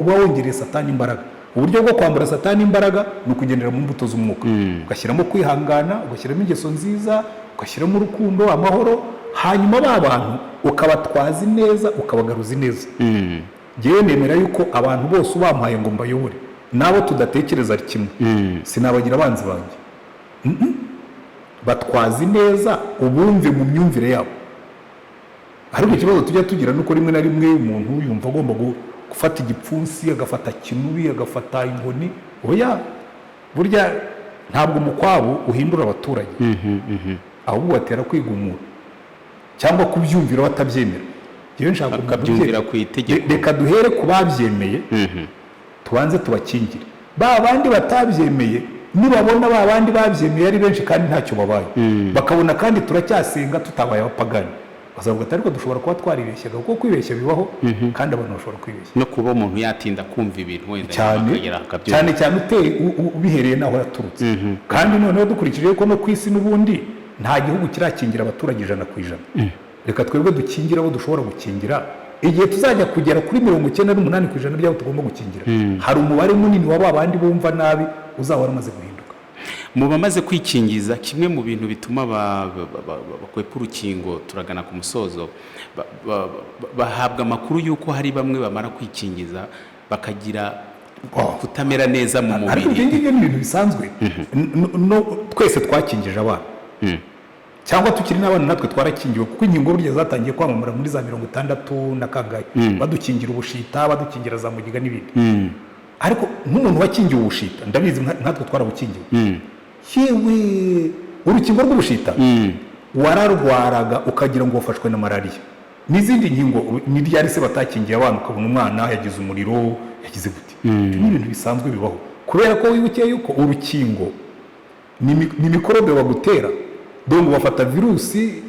Speaker 1: uba wongereye satani imbaraga. Uburyo bwo kwambura satani imbaraga ni ukugendera mu mbuto z'umwuka, ugashyiramo kwihangana, ugashyiramo ingeso nziza, ugashyiramo urukundo, amahoro, hanyuma ba bantu ukabatwaza neza, ukabagaruza neza. Ngewe nemera yuko abantu bose ubampaye ngo mbayobore, nabo tudatekereza kimwe, sinabagira abanzi banjye. Batwazi neza, ubumve mu myumvire yabo. Ariko ikibazo tujya tugira nuko rimwe na rimwe umuntu yumva agomba gufata igipfunsi, agafata kinubi, agafata inkoni. Oya, burya ntabwo umukwabu uhindura abaturage, ahubwo batera kwigumura cyangwa kubyumvira batabyemera. Ngewe nshaka
Speaker 2: kubyumvira ku itegeko.
Speaker 1: Reka duhere ku babyemeye, tubanze tubakingire. Ba bandi batabyemeye, nibabona ba bandi babyemeye ari benshi kandi ntacyo babaye, bakabona kandi turacyasenga tutabaye abapagani, bazavuga ati ariko dushobora kuba twaribeshyaga, kuko kwibeshya bibaho, kandi abantu bashobora kwibeshya.
Speaker 2: No kuba umuntu yatinda kumva ibintu wenda
Speaker 1: cyane uteye ubihereye naho yaturutse. Kandi noneho dukurikije ko no ku isi n'ubundi nta gihugu kirakingira abaturage 100%. Reka twebwe dukingire abo dushobora gukingira. Igihe tuzajya kugera kuri 98% by'abo tugomba gukingira, hari umubare munini w'aba bandi bumva nabi uzaba waramaze guhinduka.
Speaker 2: Mu bamaze kwikingiza, kimwe mu bintu bituma bakwepa urukingo, turagana ku musozo, bahabwa amakuru y'uko hari bamwe bamara kwikingiza bakagira kutamera neza mu mubiri.
Speaker 1: Ariko ibyo ni ibintu bisanzwe. Twese twakingije abana, cyangwa tukiri n'abana natwe twarakingiwe, kuko inkingo burya zatangiye kwamamara muri za 60 na kangahe, badukingira ubushita, badukingira za mugiga n'ibindi. Ariko nk'umuntu wakingiwe ubushita, ndabizi natwe twarabukingiwe. Yewe urukingo rw'ubushita wararwaraga ukagira ngo wafashwe na malaria. N'izindi nkingo ni ryari se batakingiye abana, ukabona umwana yagize umuriro, yagize gute. Ni ibintu bisanzwe bibaho, kubera ko wibukiye yuko urukingo ni mikorobe bagutera. Donc bafata virusi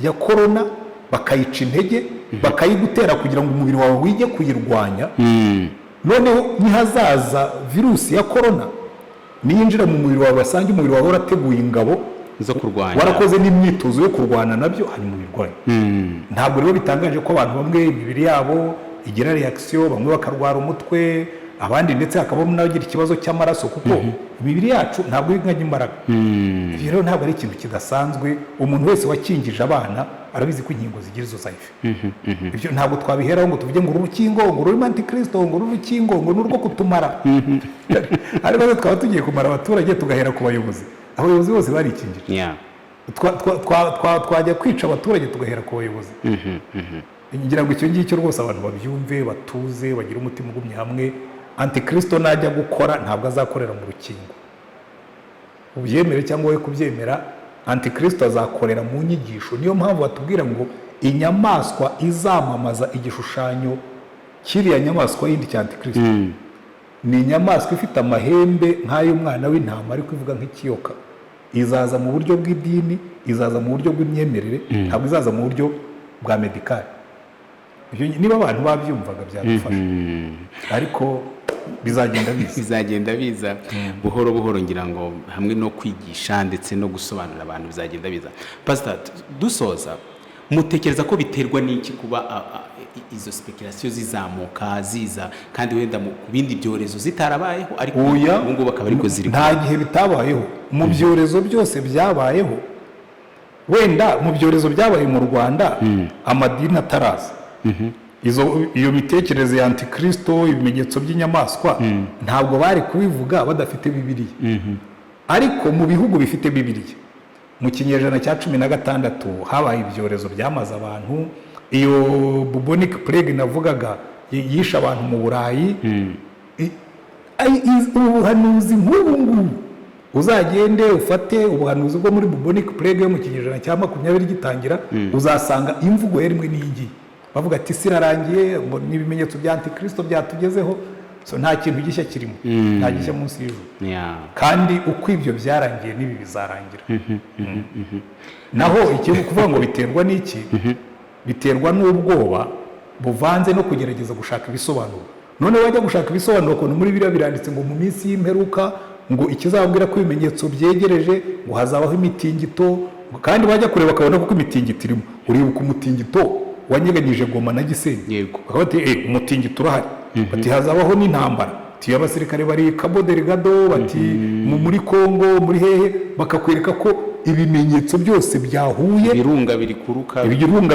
Speaker 1: ya corona bakayica intege, bakayigutera kugira ngo umubiri wawe wige kuyirwanya. Noneho nihazaza virusi ya corona niyinjira mu mubiri wawe, basange umubiri wawe warateguye ingabo
Speaker 2: zo kurwanya,
Speaker 1: warakoze n'imyitozo yo kurwana nabyo, hanyuma ubirwanya. Ntabwo rero bitangaje ko abantu bamwe imibiri yabo igira reaction, bamwe bakarwara umutwe, abandi ndetse hakabamo n'abagira ikibazo cy'amaraso, kuko imibiri yacu ntabwo inganya imbaraga. Rero ntabwo ari ikintu kidasanzwe. Umuntu wese wakingije abana arabizi ko inkingo zigira izo side effects. Ibyo ntabwo twabiheraho ngo tuvuge ngo urukingo, ngo ruri antikristo, ngo urukingo, ngo nurwo kutumara. Ariko twaba tugiye kumara abaturage, tugahera ku bayobozi. Abayobozi bose barikingije. Twajya kwica abaturage tugahera ku bayobozi. Ngira ngo icyo ngicyo rwose abantu babyumve, batuze, bagira umutima ugumye hamwe. Antikristo najya gukora ntabwo azakorera mu rukingo, ubyemere cyangwa we kubyemera. Antikristo azakorera mu nyigisho. Niyo mpamvu batubwira ngo inyamaswa izamamaza igishushanyo kiriya nyamaswa yindi cya Antikristo ni inyamaswa ifite amahembe nk'ay'umwana w'intama, ariko ivuga nk'ikiyoka. Izaza mu buryo bw'idini, izaza mu buryo bw'imyemerere, ntabwo izaza mu buryo bwa medikali. Niba abantu babyumvaga byadufasha, ariko bizagenda biza buhoro buhoro. Ngira ngo hamwe no kwigisha ndetse no gusobanurira abantu bizagenda biza. Pastor, dusoza,
Speaker 2: mutekereza ko biterwa n'iki kuba izo speculation zizamuka ziza kandi wenda mu bindi byorezo zitarabayeho ariko ubu ngubu bakaba ariko ziri
Speaker 1: nta gihe bitabayeho mu byorezo byose byabayeho wenda mu byorezo byabaye mu Rwanda amadini ataraza iyo mitekerereze ya antikristo ibimenyetso by'inyamaswa ntabwo bari kubivuga badafite Bibiliya ariko mu bihugu bifite Bibiliya mu kinyejana cya 16 habaye ibyorezo byamaze abantu iyo bubonic plague navugaga yisha abantu mu Burayi ubuhanuzi nk'ubu ngubu uzagende ufate ubuhanuzi bwo muri bubonic plague yo mu kinyejana cya 20 gitangira uzasanga imvugo yarimwe n'iyigi bavuga ati sirarangiye n'ibimenyetso bya antikristo byatugezeho so nta kintu gishya kirimo nta gishya munsi y'ijuru kandi uko ibyo byarangiye n'ibi bizarangira naho ikintu kuvuga ngo biterwa n'iki biterwa n'ubwoba buvanze no kugerageza gushaka ibisobanuro none wajya gushaka ibisobanuro ko muri biriya biranditse ngo mu minsi y'imperuka ngo ikizabwira ko ibimenyetso byegereje ngo hazabaho imitingito kandi wajya kureba akabona ko imitingito irimo uribuka umutingito wanyeganyije Goma na Gisenyi
Speaker 2: yego
Speaker 1: bakaba umutingito urahari bati hazabaho n'intambara ti abasirikare bari Cabo Delgado bati muri Kongo muri hehe bakakwereka ko ibimenyetso byose byahuye ibirunga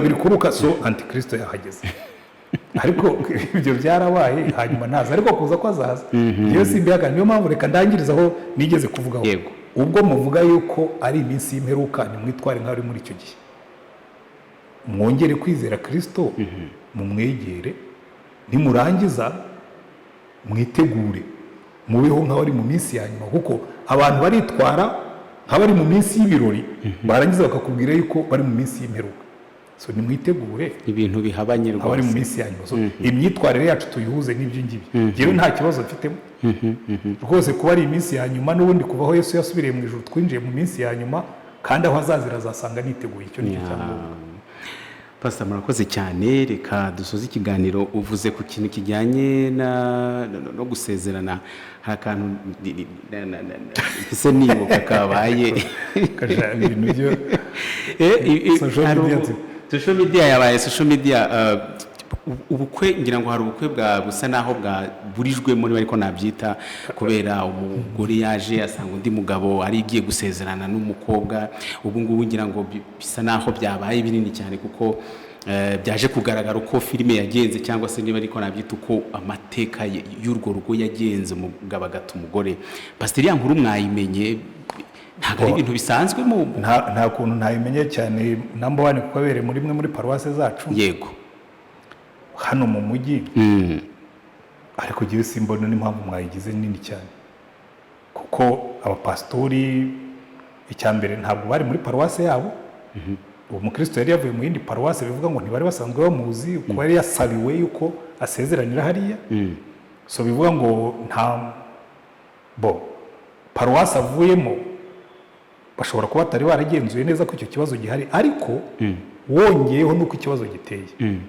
Speaker 1: biri kuruka so antikristo yahageze ariko ibyo byarabaye hanyuma naza ariko kuza ko azaza iyo simbiyaga niyo mpamvu reka ndangirizaho nigeze kuvugaho ubwo muvuga yuko ari iminsi y'imperuka ni mwitware nk'ari muri icyo gihe mwongere kwizera Kristo mumwegere nimurangiza mwitegure mubeho nk'abari mu minsi ya nyuma kuko abantu baritwara nk'abari mu minsi y'ibirori barangiza bakakubwira yuko bari mu minsi y'imperuka so nimwitegure
Speaker 2: ibintu bihabanye rwose
Speaker 1: abari mu minsi ya nyuma so imyitwarire yacu tuyihuze n'ibyo ngibyo jewe nta kibazo mfitemo rwose kuba ari iminsi ya nyuma n'ubundi kuvaho Yesu yasubiriye mu ijuru twinjiye mu minsi ya nyuma kandi aho azazira azasanga niteguye icyo nicyo cyangombwa.
Speaker 2: Pastor murakoze cyane reka dusoze ikiganiro uvuze ku kintu kijyanye no gusezerana hakantu ise nibuka kabaye
Speaker 1: kaja ibintu byo
Speaker 2: social media yabaye social media ubukwe ngira ngo hari ubukwe bwa busa naho bwaburijwe muri ariko nabyita kubera umugore yaje asanga undi mugabo ari igiye gusezerana n'umukobwa ubu ngubu ngira ngo bisa naho byabaye binini cyane kuko byaje kugaragara uko filime yagenze cyangwa se niba ariko nabyita uko amateka y'urwo rugo yagenze umugabo agata umugore. Pastor ya nkuru mwayimenye ntabwo ari ibintu bisanzwe mu
Speaker 1: nta kuntu ntayimenye cyane number 1 kuko abere muri mwe muri paruwase zacu
Speaker 2: yego
Speaker 1: hano mu mujyi ariko giye simbona n'impamvu mwayigize nini cyane kuko abapastori icyambere ntabwo bari muri paruwase yabo uwo mukristo yari yavuye mu yindi paruwase bivuga ngo ntibari basanzwe bamuzi kuko yari yasabiwe yuko asezeranira hariya so bivuga ngo nta paruwase avuyemo bashobora kuba atari baragenzuye neza ko icyo kibazo gihari ariko wongeyeho nuko ikibazo giteye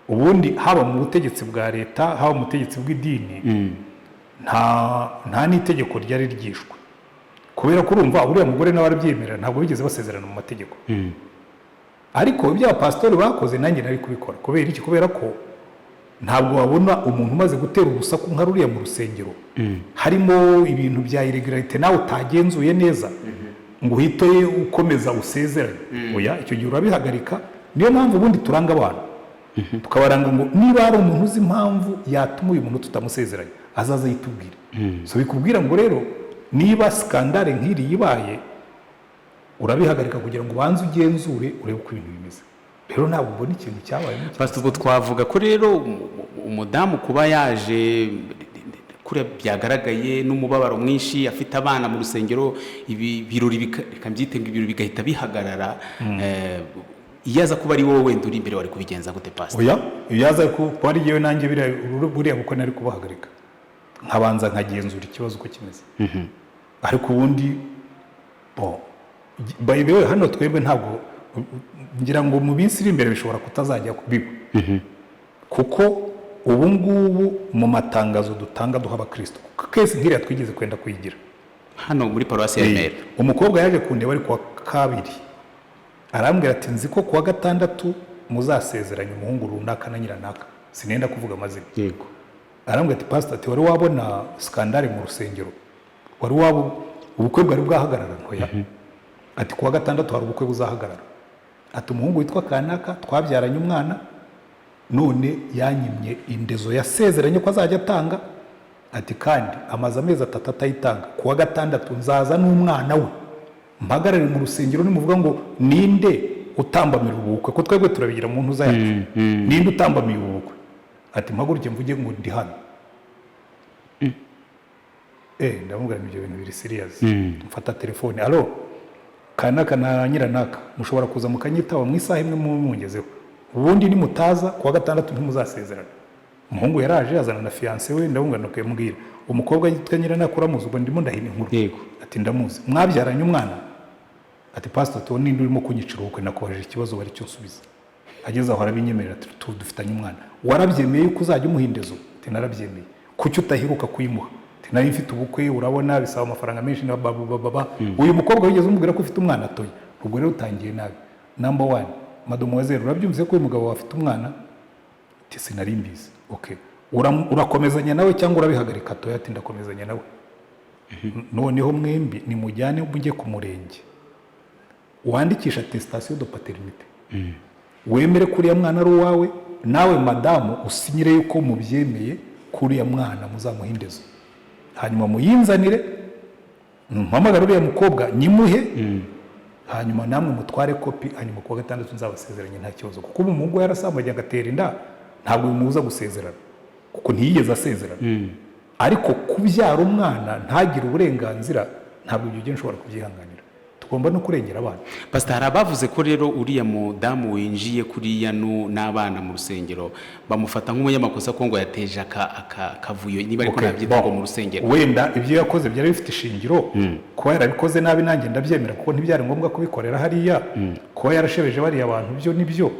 Speaker 1: ubundi haba mu butegetsi bwa leta haba mu butegetsi bw'idini nta n'itegeko ryari ryishwe kubera ko urumva uriya mugore nawe arabyemerera ntabwo bigeze basezerana mu mategeko ariko ibyo abapasitori bakoze nanjye nari kubikora kubera iki kubera ko ntabwo wabona umuntu umaze gutera urusaku nka ruriya mu rusengero harimo ibintu bya irregularité nawe utagenzuye neza ngo uhite ukomeza usezeranye oya icyo gihe urabihagarika niyo mpamvu ubundi turanga abantu tukabaranga ngo niba hari umuntu uzi impamvu yatuma uyu muntu tutamusezeranye azaza yitubwire so bikubwira ngo rero niba skandale nk'iri yibaye urabihagarika kugira ngo ubanze ugenzure urebe uko ibintu bimeze rero ntabwo ubona ikintu cyabaye
Speaker 2: Pastor ubwo twavuga ko rero umudamu kuba yaje kure byagaragaye n'umubabaro mwinshi afite abana mu rusengero ibirori bikambyite ngo ibirori bigahita bihagarara iyaza kuba ari wowe wenda uri imbere wari kubigenza gute Pastor
Speaker 1: oya iyaza kuba ari yewe nanjye buriya kuko nari kubahagarika nkabanza nkagenzura ikibazo uko kimeze ariko ubundi by the way hano twebwe ntabwo ngira ngo mu minsi iri imbere bishobora kutazajya kubiba kuko ubu ngubu mu matangazo dutanga duha abakristo kese nkiriya twigeze kwenda kuyigira
Speaker 2: hano muri paruwasi ya Remera
Speaker 1: umukobwa yaje kundeba ari kwa kabiri arambwira ati nzi ko kuwa gatandatu muzasezeranya umuhungu runaka na nyiranaka, sinenda kuvuga amazina.
Speaker 2: Yego.
Speaker 1: Arambwira ati pastor, ati wari wabona skandale mu rusengero, wari wabo ubukwe bwari bwahagarara ntoya. Ati kuwa gatandatu hari ubukwe buzahagarara. Ati umuhungu witwa kanaka twabyaranye umwana, none yanyimye indezo yasezeranye ko azajya atanga. Ati kandi amaze amezi 3 atayitanga, kuwa gatandatu nzaza n'umwana we mpagarare mu rusengero nimuvuga ngo ninde utambamira ubukwe, ko twebwe turabigira mu ntuza yacu. Ninde utambamiye ubukwe? Ati mpaguruke mvuge ngo ndi hano. Ndamubwira ibyo bintu biri serious. Mfata telefone, allo kanaka na nyiranaka, mushobora kuza mukanyitaba mu isaha imwe mungezeho, ubundi ni mutaza kuwa gatandatu ntimuzasezerana. Umuhungu yaraje azana na fiancé we, ndabunga no kwembwira umukobwa yitwa nyiranaka uramuzi, ubwo ndimo ndahina inkuru.
Speaker 2: Yego.
Speaker 1: Ati ndamuzi. Mwabyaranye umwana? Ati pastor, to ninde urimo kunyicira ubukwe, nakubaje ikibazo bari cyo nsubiza. Ageze aho arabinyemerera, ati dufitanye umwana. Warabyemeye yuko uzajya umuhindezo? Ati narabyemeye. Kuki utahiruka kuyimuha? Ati nari mfite ubukwe, urabona bisaba amafaranga menshi na baba. Uyu mukobwa wigeze umubwira ko ufite umwana atoye? Ubwo rero utangiye nabi. Number 1, mademoiselle, urabyumvise ko uyu mugabo afite umwana? Ati sinari mbizi. Okay. Urakomezanya nawe cyangwa urabihagarika? Atoya. Ati ndakomezanya nawe. Noneho mwembi nimujyane mujye ku murenge, wandikisha attestation de paternité, wemere kuri ya mwana ari uwawe, nawe madamu usinyire yuko mubyemeye kuri ya mwana muzamuhindezo, hanyuma muyinzanire, mpamagara uriya mukobwa nyimuhe, hanyuma namwe mutware kopi, hanyuma kuwa gatandatu nzabasezeranye nta kibazo. Kuko umuhungu yarasambanye agatera inda, ntabwo bimubuza gusezerana kuko ntiyigeze asezerana. Ariko kubyara umwana ntagire uburenganzira, ntabwo ibyo nshobora kubyihanganira. Tugomba no kurengera abana.
Speaker 2: Pastor, abavuze ko rero uriya mudamu winjiye kuri yano n'abana mu rusengero bamufata nk'umunyamakosa ko ngo yateje akavuyo, niba ariko nabyita ngo mu rusengero.
Speaker 1: Wenda ibyo yakoze byari bifite ishingiro, kuba yarabikoze nabi nanjye ndabyemera kuko ntibyari ngombwa kubikorera hariya. Kuba yarashebeje bariya abantu byo nibyo,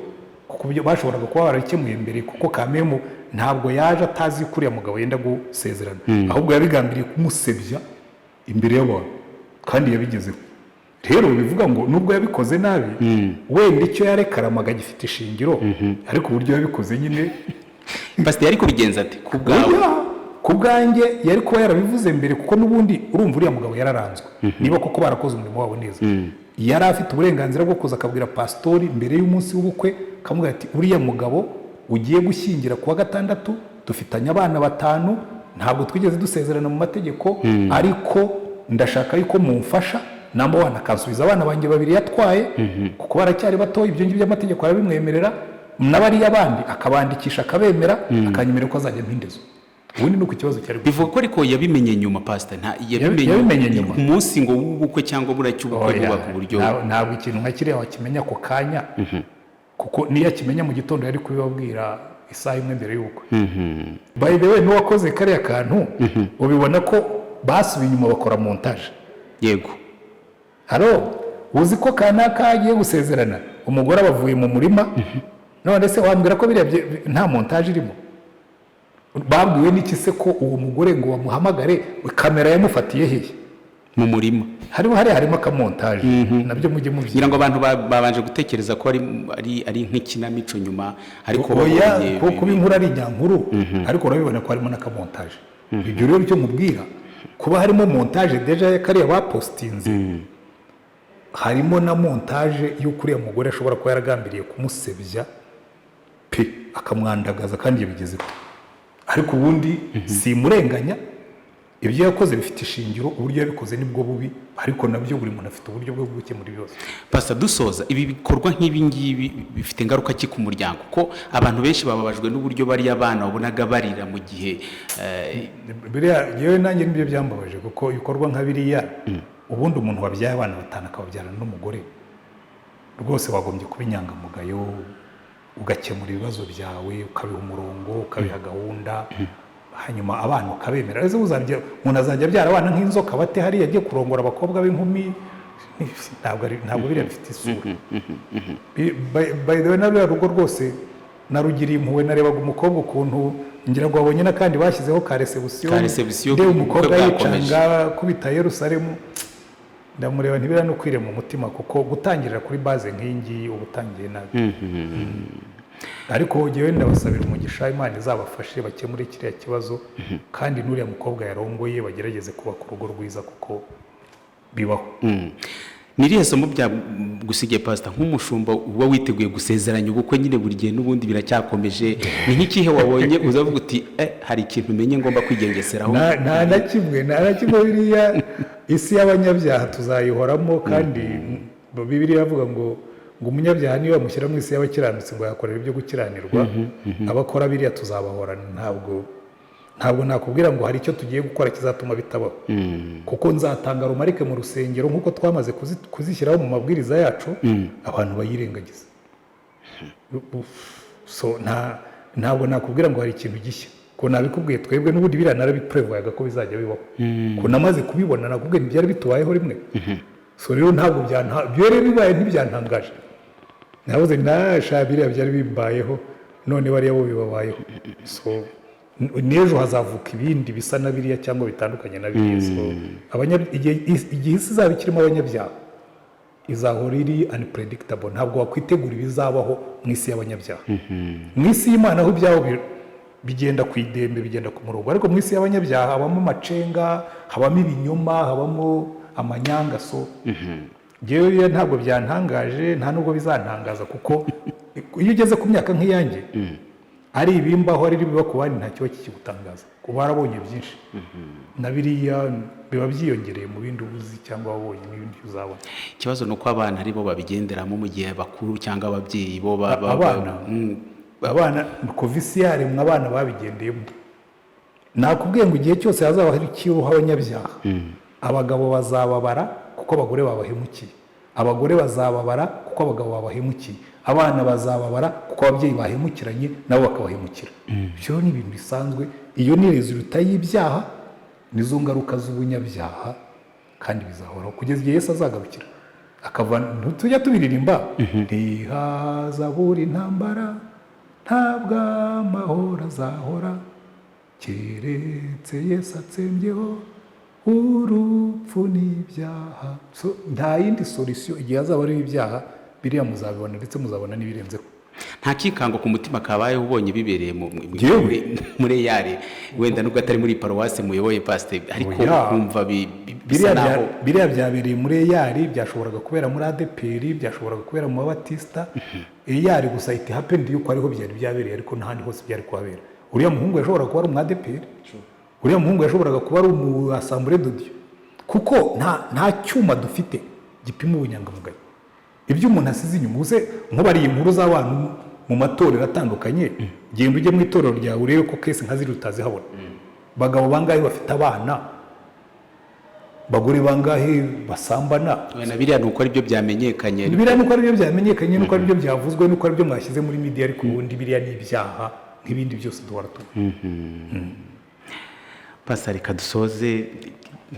Speaker 1: kuko byo bashoboraga kuba barabikemuye imbere, kuko kamemu ntabwo yaje atazi kuriya mugabo yenda gusezerana, ahubwo yabigambiriye kumusebya imbere y'abantu kandi yabigezeho. Rero bivuga ngo nubwo yabikoze nabi, wenda icyo yarekaramaga gifite ishingiro, ariko uburyo yabikoze nyine
Speaker 2: Pastor yari kubigenza ati
Speaker 1: ku bwanjye yari kuba yarabivuze mbere, kuko nubundi urumva uriya mugabo yararanzwe. Niba koko barakoze umurimo wabo neza, yari afite uburenganzira bwo kuza akabwira pastori mbere y'umunsi w'ubukwe, kamubwira ati uriya mugabo ugiye gushyingira kuwa gatandatu, dufitanye abana 5, ntabwo twigeze dusezerana mu mategeko, ariko ndashaka yuko mumfasha, number 1 akansubiza abana banjye 2 yatwaye, kuko baracyari bato, ibyo ngibyo by'amategeko arabimwemerera, n'abari abandi akabandikisha akabemera, akanyemerera ko azajya mpindezo. Ubundi nuko ikibazo cyari
Speaker 2: bivuga ko ariko yabimenye nyuma pastor, nta yabimenye nyuma umunsi ngo w'ubukwe cyangwa buracyubukwe buba ku buryo.
Speaker 1: Ntabwo ikintu nka kiriya wakimenya ko kanya, kuko niyo akimenya mu gitondo yari kubibabwira isaha imwe mbere y'ubukwe. By the way, n'uwakoze kariya kantu ubibona ko basubiye inyuma bakora montage.
Speaker 2: Yego.
Speaker 1: Haro uzi ko kanaka agiye gusezerana, umugore abavuye mu murima, none se wambwira ko biriya nta montage irimo? Babwiwe n'iki se ko uwo mugore ngo bamuhamagare, kamera yamufatiye hehe
Speaker 2: mu murima?
Speaker 1: Harimo akamontage, nabyo mujye mubyira
Speaker 2: ngo abantu babanje gutekereza ko ari nk'ikinamico nyuma, ariko
Speaker 1: kuba inkuru ari inyankuru, ariko urabibona ko harimo n'akamontage. Ibyo rero icyo mubwira, kuba harimo montage deja ya kariya bapostinze, harimo na montage y'uko uriya mugore ashobora kuba yaragambiriye kumusebya pe akamwandagaza kandi yabigezeho. Ariko ubundi simurenganya, ibyo yakoze bifite ishingiro, uburyo yabikoze nibwo bubi, ariko nabyo buri muntu afite uburyo bwo gukemura ibibazo.
Speaker 2: Pastor, dusoza, ibi bikorwa nk'ibi ngibi bifite ingaruka ki ku muryango? Ko abantu benshi bababajwe n'uburyo bari abana babonaga barira mu gihe
Speaker 1: biriya yewe nanjye nibyo byambabaje, kuko ibikorwa nka biriya ubundi umuntu wabyaye abana 5 akababyarana n'umugore, rwose wagombye kuba inyangamugayo, ugakemura ibibazo byawe, ukabiha umurongo, ukabiha gahunda, hanyuma abana ukabemera. Ese umuntu azajya abyara abana nk'inzoka bate hariya agiye kurongora abakobwa b'inkumi? Ntabwo biriya bifite isura. By the way, nabyo rugo rwose narugiriye impuhwe, narebaga umukobwa ukuntu ngira ngo wabonye n'akandi bashyizeho ka reception, umukobwa yicanga kubita Yerusalemu. ndamureba ntibira no kwire mu mutima kuko gutangirira kuri base nk'ingi ubutangiye nabi ariko jewe ndabasabira umugisha Imana izabafashe bakemure kiriya kibazo kandi n'uriya mukobwa yarongoye bagerageze kuba ku rugo rwiza kuko bibaho.
Speaker 2: Nirihe somo bya gusigiye pastor nk'umushumba uba witeguye gusezeranya ubukwe nyine buri gihe n'ubundi biracyakomeje ni nk'ikihe wabonye uzavuga uti hari ikintu umenye ngomba kwigengeseraho?
Speaker 1: nta na kimwe biriya isi y'abanyabyaha tuzayihoramo kandi Bibiliya yavuga ngo umunyabyaha niyo bamushyira mu isi y'abakiranutsi ngo yakorera ibyo gukiranirwa abakora biriya tuzabahorana. Ntabwo nakubwira ngo hari icyo tugiye gukora kizatuma bitabaho kuko nzatanga rumarike mu rusengero nk'uko twamaze kuzishyiraho mu mabwiriza yacu abantu bayirengagiza. So ntabwo nakubwira ngo hari ikintu gishya ko nabikubwiye twebwe n'ubundi biriya narabiprevoyaga ko bizajya bibaho ko namaze kubibona nakubwiye ntibyari bitubayeho rimwe. So rero ntabwo byari bibaye ntibyantangaje nabuze biriya byari bimbayeho none bariya bo bibabayeho. So n'ejo hazavuka ibindi bisa na biriya cyangwa bitandukanye na biriya. So igihe isi izaba ikirimo abanyabyaha izahora iri unpredictable. Ntabwo wakwitegura ibizabaho mu isi y'abanyabyaha. Mu isi y'Imana aho ibyaho bigenda ku idembe bigenda ku murongo ariko mu isi y'abanyabyaha habamo amacenga habamo ibinyoma habamo amanyanga. So jewe ntabwo byantangaje nta nubwo bizantangaza kuko iyo ugeze ku myaka nk'iyanjye ari ibimbaho ari biba ku bandi nta kiba kikigutangaza kuba warabonye byinshi na biriya biba byiyongereye mu bindi ubuzi cyangwa wabonye n'ibindi uzabona.
Speaker 2: Ikibazo ni uko abana aribo babigenderamo mu gihe bakuru cyangwa ababyeyi bo
Speaker 1: abana kovisi yaremwe abana babigendeyemo. Nakubwiye ngo igihe cyose hazaba hari ikiruha abanyabyaha abagabo bazababara kuko abagore babahemukiye abagore bazababara kuko abagabo babahemukiye abana bazababara kuko ababyeyi bahemukiranye nabo bakabahemukira. Byo ni ibintu bisanzwe. Iyo ni resulta y'ibyaha nizo ngaruka z'ubunyabyaha kandi bizahoraho kugeza igihe Yesu azagarukira akava. Tujya tubiririmba ntihaza buri ntambara ntabwo amahoro azahora keretse Yesu atsembyeho urupfu n'ibyaha. So nta yindi solution igihe azaba ari ibyaha biriya muzabibona ndetse muzabona n'ibirenzeho.
Speaker 2: Nta kikango ku mutima kabaye ubonye bibereye muri yare wenda nubwo atari muri paruwasi muyoboye pastor ariko kumva bisa naho
Speaker 1: biriya byabereye muri yare byashoboraga kubera muri ADPR byashoboraga kubera mu Babatista yare gusa it happened yuko ariho byari byabereye ariko ntahandi hose byari kuhabera. Uriya muhungu yashoboraga kuba ari mu ADPR uriya muhungu yashoboraga kuba ari mu Assemblée de Dieu kuko nta cyuma dufite gipima ubunyangamugayo. Ibyo umuntu asize inyuma uze nk'ubari inkuru z'abantu mu matorero atandukanye genda ujye mu itorero ryawe urebe ko kese nka ziri utazihabona. Bagabo bangahe bafite abana bagore bangahe basambana
Speaker 2: biriya nuko ari byo byamenyekanye
Speaker 1: nuko ari byo byavuzwe nuko ari byo mwashyize muri media ariko ubundi biriya ni ibyaha nk'ibindi byose duhora tuvuga.
Speaker 2: Pastor kadusoze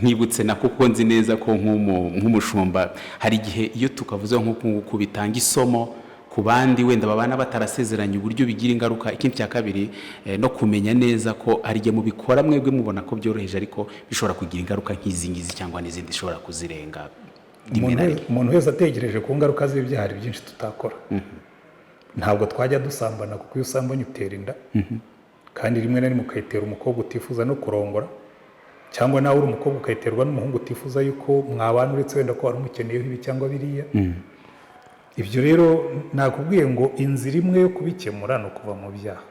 Speaker 2: nkibutse na kuko nzi neza ko nk'umushumba hari igihe iyo tukavuze nk'uko bitanga isomo ku bandi wenda babana batarasezeranye uburyo bigira ingaruka. Ikindi cya kabiri no kumenya neza ko hari igihe mubikora mwebwe mubona ko byoroheje ariko bishobora kugira ingaruka nk'izi ngizi cyangwa n'izindi zishobora kuzirenga.
Speaker 1: Umuntu wese ategereje ku ngaruka z'ibyaha hari byinshi tutakora. Ntabwo twajya dusambana kuko iyo usambanye utera inda kandi rimwe na rimwe ukayitera umukobwa utifuza no kurongora cyangwa nawe uri umukobwa ukayiterwa n'umuhungu utifuza yuko mwabana uretse wenda ko wari umukeneyeho ibi cyangwa biriya. Ibyo rero nakubwiye ngo inzira imwe yo kubikemura no kuva mu byaha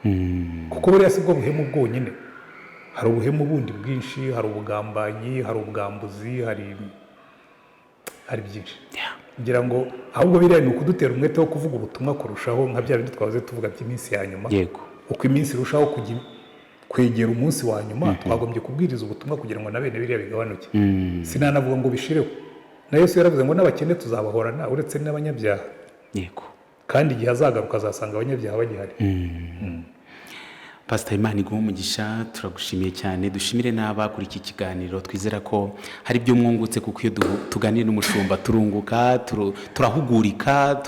Speaker 1: kuko buriya si bwo buhemu bwonyine. Hari ubuhemu bundi bwinshi, hari ubugambanyi, hari ubwambuzi, hari byinshi. Ngira ngo ahubwo biriya ni ukudutera umwete wo kuvuga ubutumwa kurushaho nka bya bindi twavuze tuvuga by'iminsi ya nyuma. Uko iminsi irushaho kujya kwegera umunsi wa nyuma twagombye kubwiriza ubutumwa kugira ngo na bene biriya bigabanuke. Sinanavuga ngo bishireho. Na Yesu yaravuze ngo n'abakene tuzabahorana uretse n'abanyabyaha. Kandi igihe azagaruka azasanga abanyabyaha bagihari.
Speaker 2: Pastor Imana iguhe umugisha turagushimiye cyane dushimire n'abakuri iki kiganiro twizera ko hari byo mwungutse kuko iyo tuganira n'umushumba turunguka turahugurika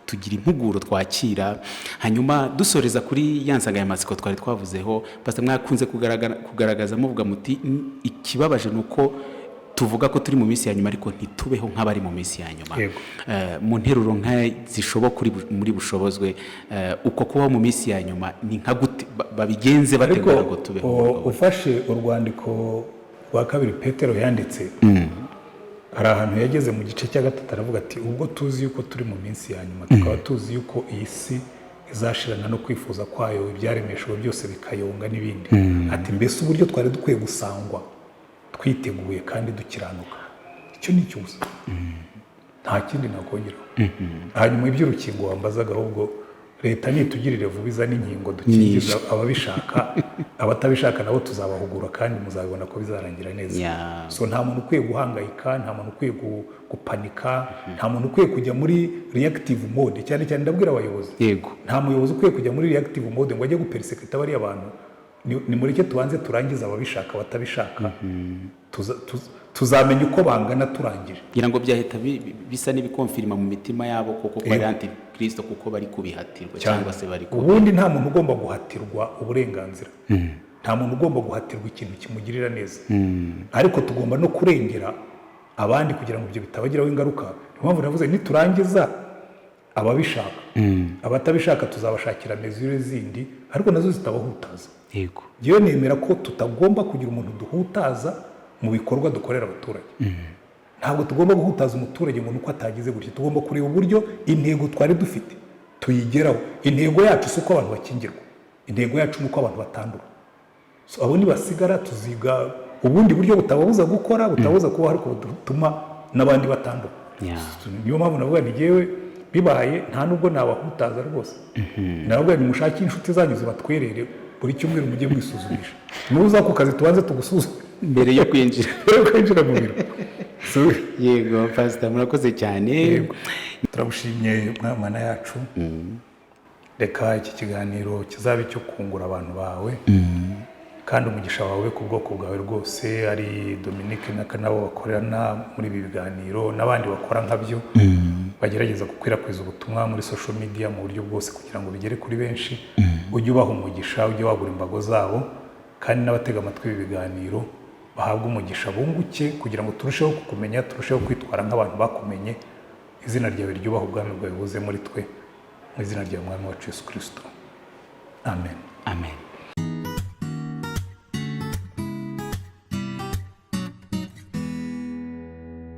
Speaker 2: tugira impuguro twakira hanyuma dusoreza kuri yansanganyamatsiko twari twavuzeho Pastor mwakunze kugaragaza muvuga muti ikibabaje nuko tuvuga ko turi mu minsi ya nyuma ariko ntitubeho nk'abari mu minsi ya nyuma.
Speaker 1: Yego.
Speaker 2: Mu nteruro zishoboka muri bushobozwe uko kubaho mu minsi ya nyuma ni nka gute babigenze bategura ngo tubeho.
Speaker 1: Ufashe urwandiko rwa kabiri Petero yanditse, hari ahantu yageze mu gice cya gatatu aravuga ati ubwo tuzi yuko turi mu minsi ya nyuma tukaba tuzi yuko iyi si izashirana no kwifuza kwayo, ibyaremeshejwe byose bikayonga n'ibindi. Ati mbese uburyo twari dukwiye gusangwa twiteguye kandi dukiranuka, icyo ni cyo gusa, nta kindi nakongeraho. Hanyuma iby'urukingo wambazaga, ahubwo leta nitugirire vuba izana inkingo dukingiza ababishaka, abatabishaka nabo tuzabahugura kandi muzabibona ko bizarangira neza. So nta muntu ukwiye guhangayika, nta muntu ukwiye gupanika, nta muntu ukwiye kujya muri reactive mode. Cyane cyane ndabwira abayobozi,
Speaker 2: yego,
Speaker 1: nta muyobozi ukwiye kujya muri reactive mode ngo ajye gupersekita bari abantu. Ni mureke tubanze turangiza ababishaka, batabishaka tuzamenya uko bangana turangije,
Speaker 2: kugira ngo byahita bisa n'ibikonfirima mu mitima yabo koko ko ari antikristo, kuko bari kubihatirwa cyangwa se bari
Speaker 1: ubundi. Nta muntu ugomba guhatirwa uburenganzira, nta muntu ugomba guhatirwa ikintu kimugirira neza, ariko tugomba no kurengera abandi kugira ngo ibyo bitabagiraho ingaruka. Niyo mpamvu navuze niturangiza ababishaka, abatabishaka tuzabashakira mesure zindi ariko nazo zitabahutaza.
Speaker 2: Yego,
Speaker 1: yewe nemera ko tutagomba kugira umuntu duhutaza mu bikorwa dukorera abaturage. Ntabwo tugomba guhutaza umuturage ngo nuko atagize gutya. Tugomba kureba uburyo intego twari dufite tuyigeraho. Intego yacu si uko abantu bakingirwa, intego yacu ni uko abantu batandura. So abo nibasigara tuziga ubundi buryo butababuza gukora, butababuza kuba, ariko butuma n'abandi batandura. Niyo mpamvu navuga ni yewe bibaye nta nubwo nabahutaza rwose. Navuga ni mushaki inshuti zanyu zibatwerere buri cyumweru mujye mwisuzumisha. Nuza ku kazi tubanze tugusuzume
Speaker 2: mbere yo kwinjira
Speaker 1: mu biro.
Speaker 2: Yego pastor, murakoze cyane.
Speaker 1: Turagushimye Mana yacu. Reka iki kiganiro kizabe cyo kungura abantu bawe, kandi umugisha wawe ku bwoko bwawe rwose. Ari Dominique nabo bakorana muri ibi biganiro n'abandi bakora nkabyo, bagerageza gukwirakwiza ubutumwa muri social media mu buryo bwose kugira ngo bigere kuri benshi. Ujye ubaha umugisha, ujye wagura imbago zabo, kandi n'abatega amatwi ibi biganiro bahabwe umugisha, bunguke kugira ngo turusheho kukumenya, turusheho kwitwara nk'abantu bakumenye. Izina ryawe ryubaha, ubwami bwawe buze muri twe, mu izina rya Mwami wacu Yesu Kristo, amen.